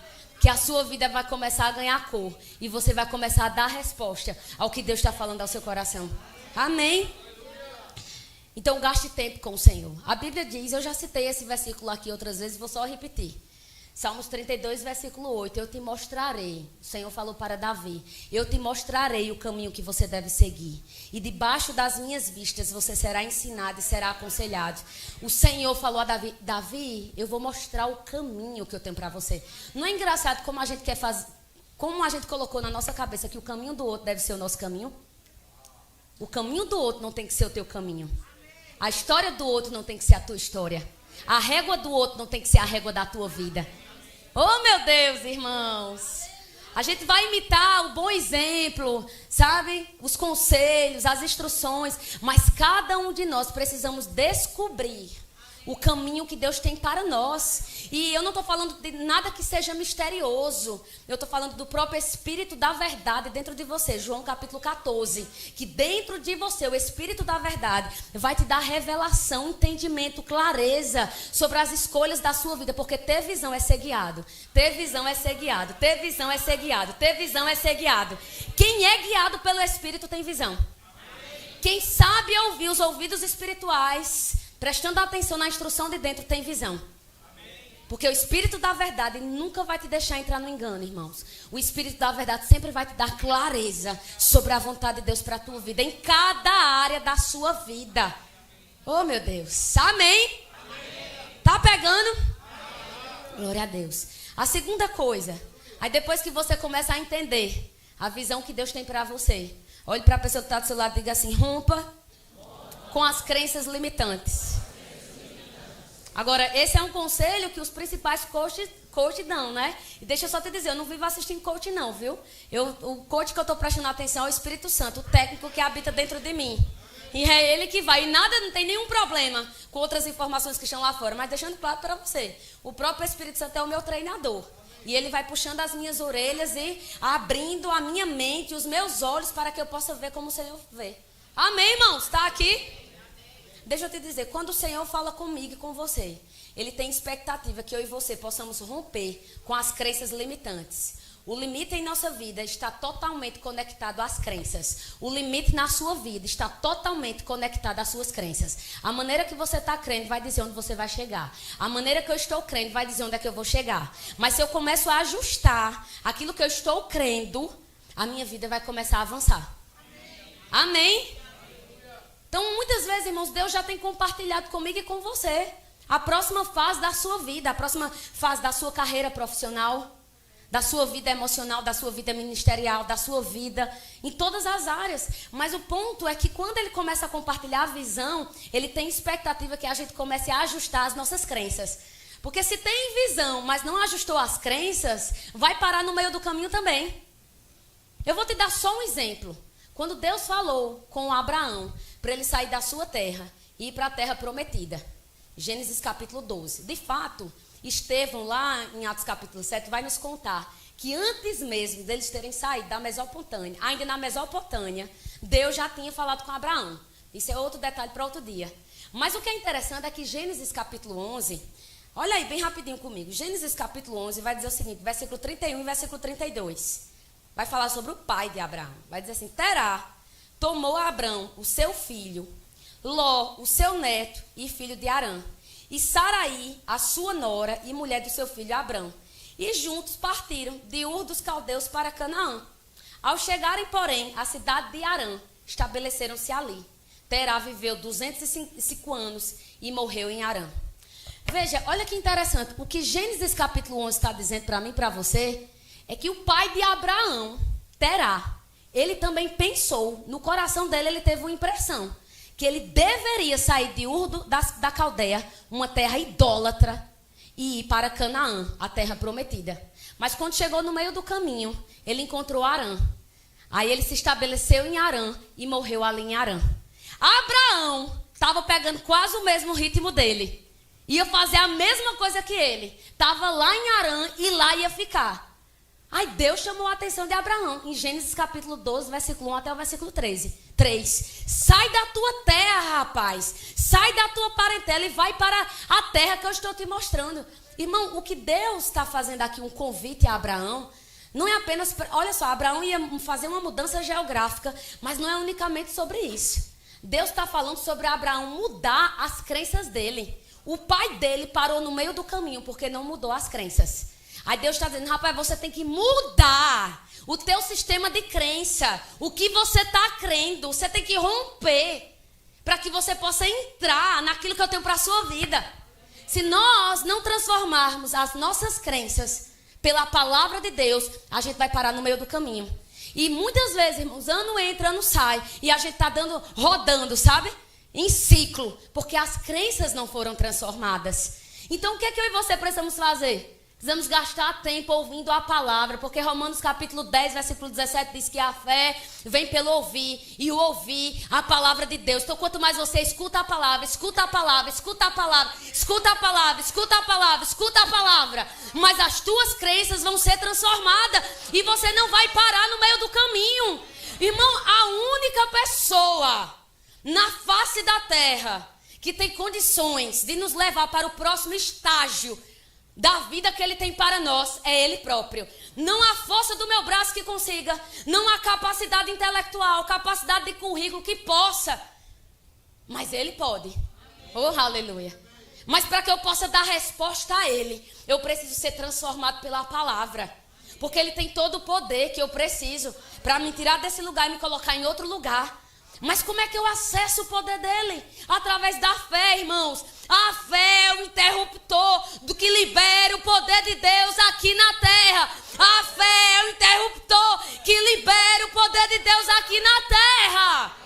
Speaker 1: que a sua vida vai começar a ganhar cor e você vai começar a dar resposta ao que Deus está falando ao seu coração. Amém? Então gaste tempo com o Senhor. A Bíblia diz, eu já citei esse versículo aqui outras vezes, vou só repetir. Salmos 32, versículo 8, eu te mostrarei, o Senhor falou para Davi, eu te mostrarei o caminho que você deve seguir. E debaixo das minhas vistas você será ensinado e será aconselhado. O Senhor falou a Davi, Davi, eu vou mostrar o caminho que eu tenho para você. Não é engraçado como a gente quer fazer, como a gente colocou na nossa cabeça que o caminho do outro deve ser o nosso caminho? O caminho do outro não tem que ser o teu caminho. A história do outro não tem que ser a tua história. A régua do outro não tem que ser a régua da tua vida. Oh, meu Deus, irmãos. A gente vai imitar o bom exemplo, sabe? Os conselhos, as instruções. Mas cada um de nós precisamos descobrir o caminho que Deus tem para nós. E eu não estou falando de nada que seja misterioso. Eu estou falando do próprio Espírito da verdade dentro de você. João capítulo 14. Que dentro de você, o Espírito da verdade vai te dar revelação, entendimento, clareza sobre as escolhas da sua vida. Porque ter visão é ser guiado. Ter visão é ser guiado. Ter visão é ser guiado. Ter visão é ser guiado. Quem é guiado pelo Espírito tem visão. Quem sabe ouvir os ouvidos espirituais, prestando atenção na instrução de dentro, tem visão. Porque o Espírito da verdade nunca vai te deixar entrar no engano, irmãos. O Espírito da verdade sempre vai te dar clareza sobre a vontade de Deus para a tua vida, em cada área da sua vida. Oh, meu Deus. Amém? Tá pegando? Glória a Deus. A segunda coisa, aí depois que você começa a entender a visão que Deus tem para você, olhe para a pessoa que está do seu lado e diga assim: rompa com as crenças limitantes. Agora, esse é um conselho que os principais coach dão, né? E deixa eu só te dizer, eu não vivo assistindo coach não, viu? O coach que eu estou prestando atenção é o Espírito Santo, o técnico que habita dentro de mim. E é ele que vai. E nada, não tem nenhum problema com outras informações que estão lá fora. Mas deixando claro para você, o próprio Espírito Santo é o meu treinador. E ele vai puxando as minhas orelhas e abrindo a minha mente, os meus olhos, para que eu possa ver como o Senhor vê. Amém, irmãos? Está aqui? Deixa eu te dizer, quando o Senhor fala comigo e com você, Ele tem expectativa que eu e você possamos romper com as crenças limitantes. O limite em nossa vida está totalmente conectado às crenças. O limite na sua vida está totalmente conectado às suas crenças. A maneira que você está crendo vai dizer onde você vai chegar. A maneira que eu estou crendo vai dizer onde é que eu vou chegar. Mas se eu começo a ajustar aquilo que eu estou crendo, a minha vida vai começar a avançar. Amém? Então, muitas vezes, irmãos, Deus já tem compartilhado comigo e com você a próxima fase da sua vida, a próxima fase da sua carreira profissional, da sua vida emocional, da sua vida ministerial, da sua vida, em todas as áreas. Mas o ponto é que quando Ele começa a compartilhar a visão, Ele tem expectativa que a gente comece a ajustar as nossas crenças. Porque se tem visão, mas não ajustou as crenças, vai parar no meio do caminho também. Eu vou te dar só um exemplo. Quando Deus falou com Abraão para ele sair da sua terra e ir para a terra prometida, Gênesis capítulo 12. De fato, Estevão, lá em Atos capítulo 7, vai nos contar que antes mesmo deles terem saído da Mesopotâmia, ainda na Mesopotâmia, Deus já tinha falado com Abraão. Isso é outro detalhe para outro dia. Mas o que é interessante é que Gênesis capítulo 11, olha aí bem rapidinho comigo, Gênesis capítulo 11 vai dizer o seguinte, versículo 31 e versículo 32. Vai falar sobre o pai de Abraão. Vai dizer assim: Terá tomou Abrão, o seu filho, Ló, o seu neto e filho de Arã, e Saraí, a sua nora e mulher do seu filho Abrão. E juntos partiram de Ur dos Caldeus para Canaã. Ao chegarem, porém, à cidade de Arã, estabeleceram-se ali. Terá viveu 205 anos e morreu em Arã. Veja, olha que interessante. O que Gênesis capítulo 11 está dizendo para mim e para você é que o pai de Abraão, Terá, ele também pensou, no coração dele ele teve uma impressão, que ele deveria sair de Ur da Caldeia, uma terra idólatra, e ir para Canaã, a terra prometida. Mas quando chegou no meio do caminho, ele encontrou Arã. Aí ele se estabeleceu em Arã e morreu ali em Arã. Abraão estava pegando quase o mesmo ritmo dele. Ia fazer a mesma coisa que ele. Estava lá em Arã e lá ia ficar. Aí Deus chamou a atenção de Abraão, em Gênesis capítulo 12, versículo 1 até o versículo 3. Sai da tua terra, rapaz. Sai da tua parentela e vai para a terra que eu estou te mostrando. Irmão, o que Deus está fazendo aqui, um convite a Abraão, não é apenas... Olha só, Abraão ia fazer uma mudança geográfica, mas não é unicamente sobre isso. Deus está falando sobre Abraão mudar as crenças dele. O pai dele parou no meio do caminho porque não mudou as crenças. Aí Deus está dizendo: rapaz, você tem que mudar o teu sistema de crença. O que você está crendo, você tem que romper para que você possa entrar naquilo que eu tenho para a sua vida. Se nós não transformarmos as nossas crenças pela palavra de Deus, a gente vai parar no meio do caminho. E muitas vezes, irmãos, ano entra, ano sai, e a gente está rodando, sabe? Em ciclo, porque as crenças não foram transformadas. Então, o que é que eu e você precisamos fazer? Precisamos gastar tempo ouvindo a palavra, porque Romanos capítulo 10, versículo 17 diz que a fé vem pelo ouvir, e o ouvir a palavra de Deus. Então, quanto mais você escuta a palavra, escuta a palavra, escuta a palavra, escuta a palavra, escuta a palavra, escuta a palavra, mas as tuas crenças vão ser transformadas e você não vai parar no meio do caminho. Irmão, a única pessoa na face da terra que tem condições de nos levar para o próximo estágio da vida que Ele tem para nós é Ele próprio. Não há força do meu braço que consiga, não há capacidade intelectual, capacidade de currículo que possa, mas Ele pode. Oh, aleluia. Mas para que eu possa dar resposta a Ele, eu preciso ser transformado pela palavra, porque Ele tem todo o poder que eu preciso para me tirar desse lugar e me colocar em outro lugar. Mas como é que eu acesso o poder dele? Através da fé, irmãos. A fé é o interruptor do que libera o poder de Deus aqui na terra. A fé é o interruptor que libera o poder de Deus aqui na terra.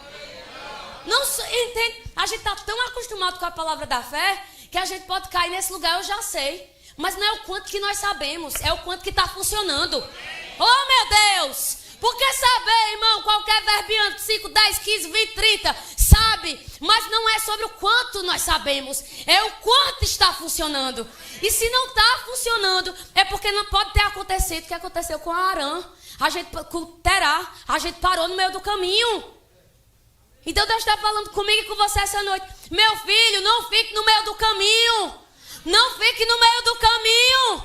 Speaker 1: Não entende? A gente está tão acostumado com a palavra da fé que a gente pode cair nesse lugar, eu já sei. Mas não é o quanto que nós sabemos, é o quanto que está funcionando. Oh, meu Deus! Porque saber, irmão, qualquer verbiante, 5, 10, 15, 20, 30, sabe, mas não é sobre o quanto nós sabemos, é o quanto está funcionando. E se não está funcionando, é porque não pode ter acontecido o que aconteceu com Arã. A gente parou no meio do caminho. Então Deus está falando comigo e com você essa noite. Meu filho, não fique no meio do caminho. Não fique no meio do caminho.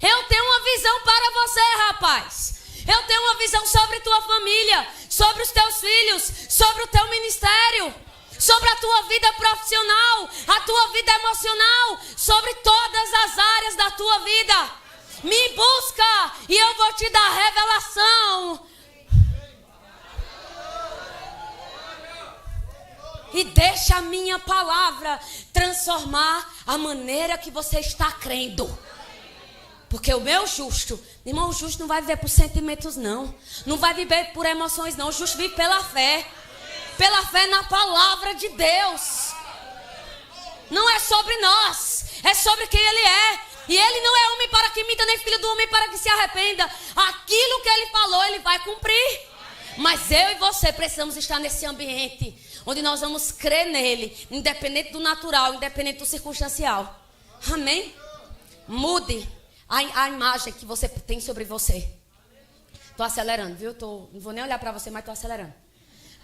Speaker 1: Eu tenho uma visão para você, rapaz. Eu tenho uma visão sobre tua família, sobre os teus filhos, sobre o teu ministério, sobre a tua vida profissional, a tua vida emocional, sobre todas as áreas da tua vida. Me busca e eu vou te dar revelação. E deixa a minha palavra transformar a maneira que você está crendo. Porque o meu justo, irmão, o justo não vai viver por sentimentos, não. Não vai viver por emoções, não. O justo vive pela fé. Pela fé na palavra de Deus. Não é sobre nós, é sobre quem Ele é. E Ele não é homem para que minta, nem filho do homem para que se arrependa. Aquilo que Ele falou, Ele vai cumprir. Mas eu e você precisamos estar nesse ambiente onde nós vamos crer nele, independente do natural, independente do circunstancial. Amém? Mude a imagem que você tem sobre você. Estou acelerando, viu? Não vou nem olhar para você, mas estou acelerando.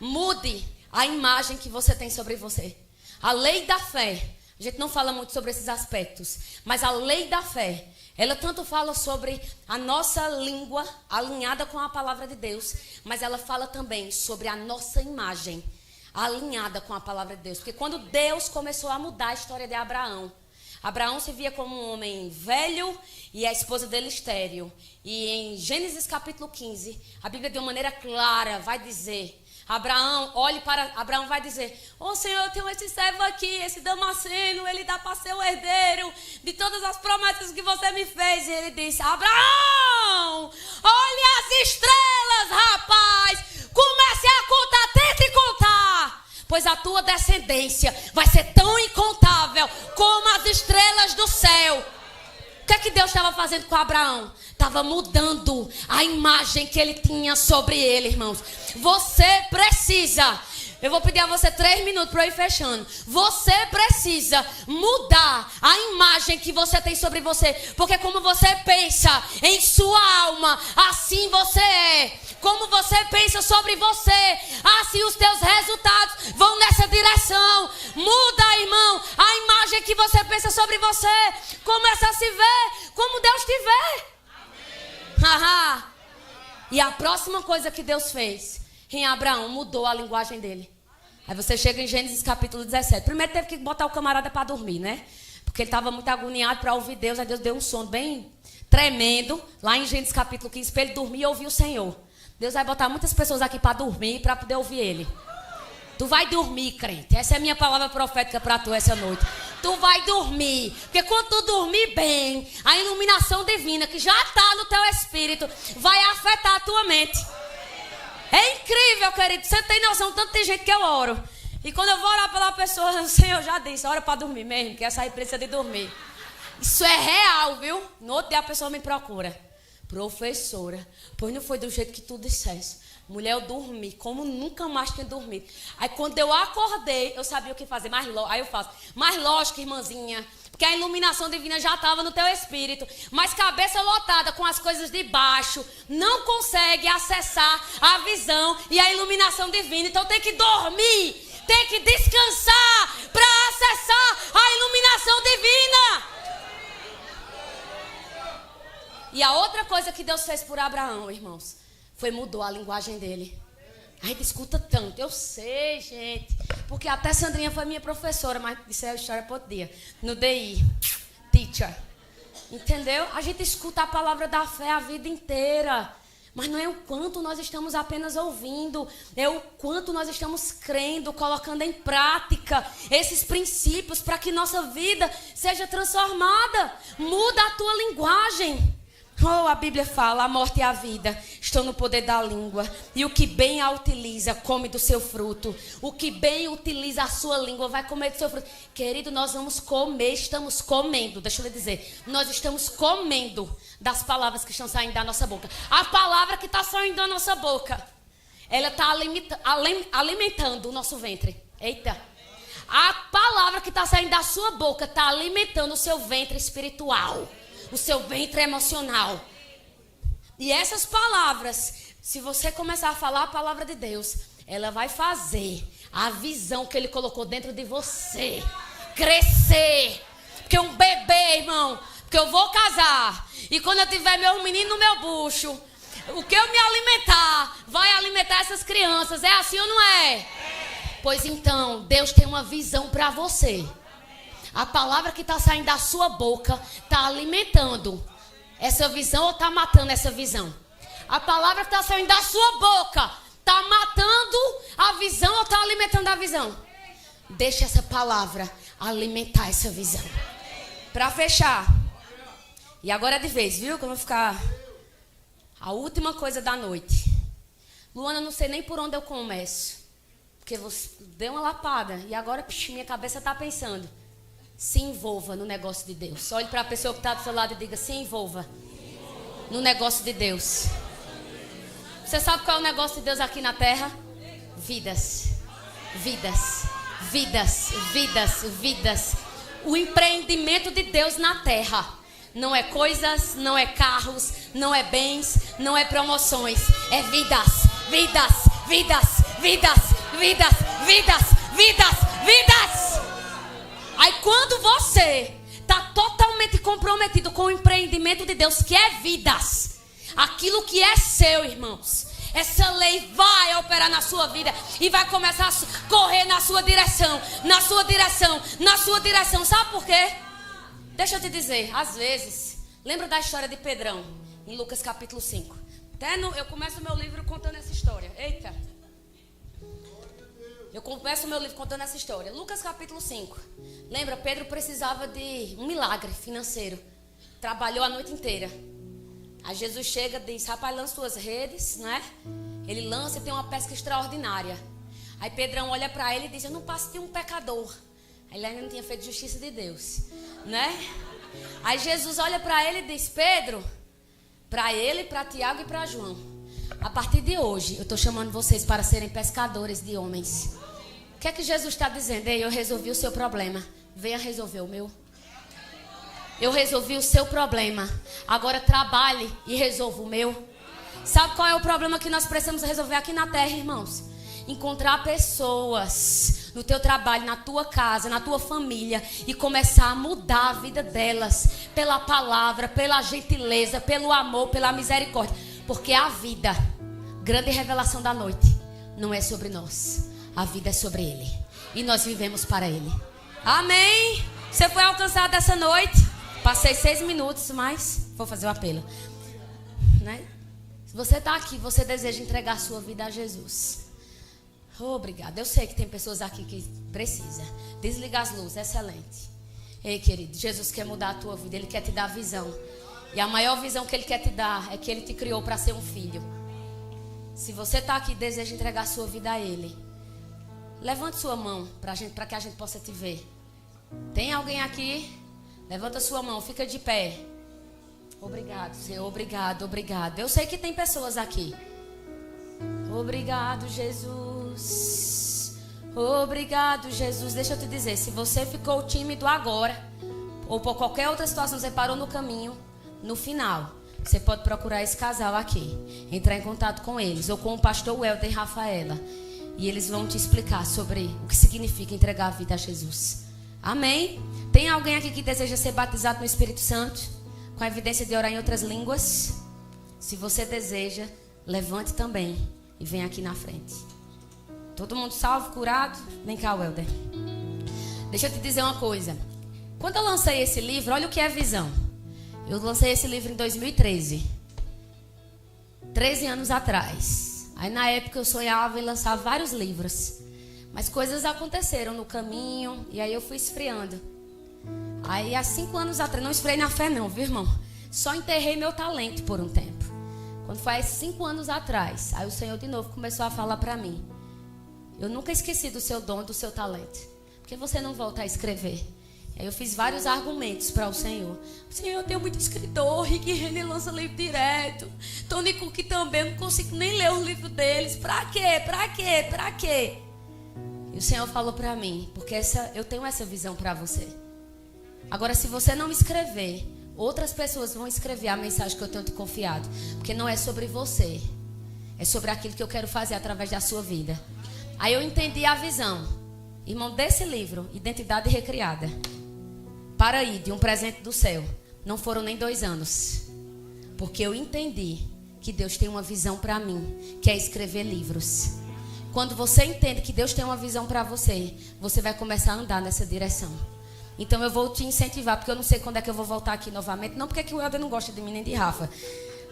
Speaker 1: Mude a imagem que você tem sobre você. A lei da fé. A gente não fala muito sobre esses aspectos, mas a lei da fé, ela tanto fala sobre a nossa língua alinhada com a palavra de Deus, mas ela fala também sobre a nossa imagem alinhada com a palavra de Deus. Porque quando Deus começou a mudar a história de Abraão, Abraão se via como um homem velho e a esposa dele estéril. E em Gênesis capítulo 15, a Bíblia de uma maneira clara vai dizer... Abraão vai dizer: ô Senhor, eu tenho esse servo aqui, esse Damasceno, ele dá para ser o herdeiro de todas as promessas que você me fez. E ele disse: Abraão, olhe as estrelas, rapaz, comece a contar, tente contar, pois a tua descendência vai ser tão incontável como as estrelas do céu. O que é que Deus estava fazendo com Abraão? Estava mudando a imagem que ele tinha sobre ele, irmãos. Você precisa, eu vou pedir a você 3 minutos para eu ir fechando. Você precisa mudar a imagem que você tem sobre você. Porque como você pensa em sua alma, assim você é. Como você pensa sobre você, assim os teus resultados vão nessa direção. Muda, irmão, a imagem que você pensa sobre você. Começa a se ver como Deus te vê. Haha. E a próxima coisa que Deus fez em Abraão, mudou a linguagem dele. Aí você chega em Gênesis capítulo 17. Primeiro teve que botar o camarada para dormir, né? Porque ele estava muito agoniado para ouvir Deus. Aí Deus deu um sono bem tremendo, lá em Gênesis capítulo 15, para ele dormir e ouvir o Senhor. Deus vai botar muitas pessoas aqui para dormir, para poder ouvir Ele. Tu vai dormir, crente. Essa é a minha palavra profética para tu essa noite. Tu vai dormir. Porque quando tu dormir bem, a iluminação divina que já está no teu espírito vai afetar a tua mente. É incrível, querido. Você tem noção, tanto tem gente que eu oro. E quando eu vou orar pela pessoa, o Senhor já disse, ora para dormir mesmo, que essa aí precisa de dormir. Isso é real, viu? No outro dia a pessoa me procura. Professora, pois não foi do jeito que tu dissesse. Mulher, eu dormi como nunca mais tinha dormido. Aí quando eu acordei, eu sabia o que fazer. Aí eu faço, mas lógico, irmãzinha, porque a iluminação divina já estava no teu espírito. Mas cabeça lotada com as coisas de baixo, não consegue acessar a visão e a iluminação divina. Então tem que dormir, tem que descansar para acessar a iluminação divina. E a outra coisa que Deus fez por Abraão, irmãos, foi mudou a linguagem dele. A gente escuta tanto, eu sei, gente, porque até Sandrinha foi minha professora, mas isso é a história para outro dia, no DI, teacher, entendeu? A gente escuta a palavra da fé a vida inteira, mas não é o quanto nós estamos apenas ouvindo, é o quanto nós estamos crendo, colocando em prática esses princípios para que nossa vida seja transformada. Muda a tua linguagem. Oh, a Bíblia fala, a morte e a vida estão no poder da língua. E o que bem a utiliza, come do seu fruto. O que bem utiliza a sua língua, vai comer do seu fruto. Querido, nós vamos comer, estamos comendo. Deixa eu lhe dizer, nós estamos comendo das palavras que estão saindo da nossa boca. A palavra que está saindo da nossa boca, ela está alimentando o nosso ventre. Eita! A palavra que está saindo da sua boca está alimentando o seu ventre espiritual. O seu ventre emocional. E essas palavras, se você começar a falar a palavra de Deus, ela vai fazer a visão que Ele colocou dentro de você crescer. Porque um bebê, irmão, porque eu vou casar, e quando eu tiver meu menino no meu bucho, o que eu me alimentar vai alimentar essas crianças. É assim ou não é? Pois então, Deus tem uma visão para você. A palavra que está saindo da sua boca está alimentando essa visão ou está matando essa visão? A palavra que está saindo da sua boca está matando a visão ou está alimentando a visão? Deixa essa palavra alimentar essa visão. Para fechar, e agora é de vez, viu? Que eu vou ficar a última coisa da noite. Luana, não sei nem por onde eu começo, porque você deu uma lapada e agora minha cabeça está pensando. Se envolva no negócio de Deus. Olhe para a pessoa que está do seu lado e diga: se envolva no negócio de Deus. Você sabe qual é o negócio de Deus aqui na terra? Vidas. Vidas. Vidas. Vidas. Vidas. O empreendimento de Deus na terra não é coisas, não é carros, não é bens, não é promoções. É vidas. Vidas. Vidas. Vidas. Vidas. Vidas. Vidas. Vidas. Aí quando você está totalmente comprometido com o empreendimento de Deus, que é vidas, aquilo que é seu, irmãos, essa lei vai operar na sua vida e vai começar a correr na sua direção, na sua direção, na sua direção. Sabe por quê? Deixa eu te dizer, às vezes, lembra da história de Pedrão, em Lucas capítulo 5. Eu começo o meu livro contando essa história. Eita! Eu começo o meu livro contando essa história. Lucas capítulo 5. Lembra, Pedro precisava de um milagre financeiro. Trabalhou a noite inteira. Aí Jesus chega e diz: rapaz, lança suas redes, né? Ele lança e tem uma pesca extraordinária. Aí Pedrão olha para ele e diz: eu não passo de um pecador. Aí ele ainda não tinha feito justiça de Deus, né? Aí Jesus olha para ele e diz: Pedro, para ele, para Tiago e para João, a partir de hoje eu estou chamando vocês para serem pescadores de homens. O que é que Jesus está dizendo? Ei, eu resolvi o seu problema, venha resolver o meu. Eu resolvi o seu problema, agora trabalhe e resolva o meu. Sabe qual é o problema que nós precisamos resolver aqui na terra, irmãos? Encontrar pessoas no teu trabalho, na tua casa, na tua família, e começar a mudar a vida delas pela palavra, pela gentileza, pelo amor, pela misericórdia. Porque a vida, grande revelação da noite, não é sobre nós. A vida é sobre Ele. E nós vivemos para Ele. Amém? Você foi alcançado essa noite? Passei 6 minutos, mas vou fazer o apelo, né? Se você está aqui, você deseja entregar a sua vida a Jesus. Obrigada. Eu sei que tem pessoas aqui que precisam. Desliga as luzes, excelente. Ei, querido, Jesus quer mudar a tua vida. Ele quer te dar visão. E a maior visão que Ele quer te dar é que Ele te criou para ser um filho. Se você está aqui e deseja entregar a sua vida a Ele, levante sua mão para que a gente possa te ver. Tem alguém aqui? Levanta sua mão, fica de pé. Obrigado, Senhor, obrigado, obrigado. Eu sei que tem pessoas aqui. Obrigado, Jesus. Obrigado, Jesus. Deixa eu te dizer, se você ficou tímido agora, ou por qualquer outra situação, você parou no caminho, no final, você pode procurar esse casal aqui, entrar em contato com eles, ou com o pastor Welter e Rafaela, e eles vão te explicar sobre o que significa entregar a vida a Jesus. Amém? Tem alguém aqui que deseja ser batizado no Espírito Santo, com a evidência de orar em outras línguas? Se você deseja, levante também e vem aqui na frente. Todo mundo salvo, curado? Vem cá, Welder. Deixa eu te dizer uma coisa. Quando eu lancei esse livro, olha o que é visão. Eu lancei esse livro em 2013. 13 anos atrás. Aí na época eu sonhava em lançar vários livros. Mas coisas aconteceram no caminho e aí eu fui esfriando. Aí há 5 anos atrás, não esfriei na fé não, viu, irmão? Só enterrei meu talento por um tempo. Quando foi há 5 anos atrás, aí o Senhor de novo começou a falar para mim. Eu nunca esqueci do seu dom, do seu talento. Por que você não volta a escrever? Aí eu fiz vários argumentos para o Senhor. Senhor, eu tenho muito escritor, Rick Renner lança livro direto. Tony Cook também, eu não consigo nem ler o livro deles. Pra quê? Pra quê? Pra quê? E o Senhor falou para mim, porque eu tenho essa visão para você. Agora, se você não escrever, outras pessoas vão escrever a mensagem que eu tenho te confiado. Porque não é sobre você, é sobre aquilo que eu quero fazer através da sua vida. Aí eu entendi a visão, irmão, desse livro, Identidade Recriada. Para aí, de um presente do céu. Não foram nem 2 anos. Porque eu entendi que Deus tem uma visão para mim, que é escrever livros. Quando você entende que Deus tem uma visão para você, você vai começar a andar nessa direção. Então eu vou te incentivar, porque eu não sei quando é que eu vou voltar aqui novamente. Não porque que o Helder não gosta de mim nem de Rafa,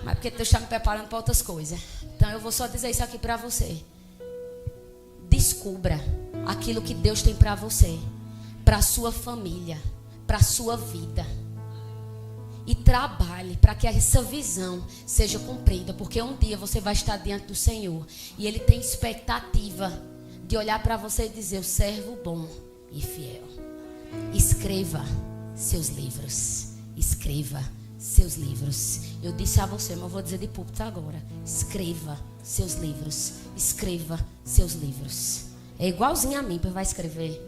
Speaker 1: mas porque Deus está me preparando para outras coisas. Então eu vou só dizer isso aqui para você. Descubra aquilo que Deus tem para você, para a sua família, para a sua vida. E trabalhe para que essa visão seja cumprida, porque um dia você vai estar diante do Senhor e Ele tem expectativa de olhar para você e dizer: o servo bom e fiel. Escreva seus livros. Escreva seus livros. Eu disse a você, mas eu vou dizer de púlpito agora. Escreva seus livros. Escreva seus livros. É igualzinho a mim, vai escrever.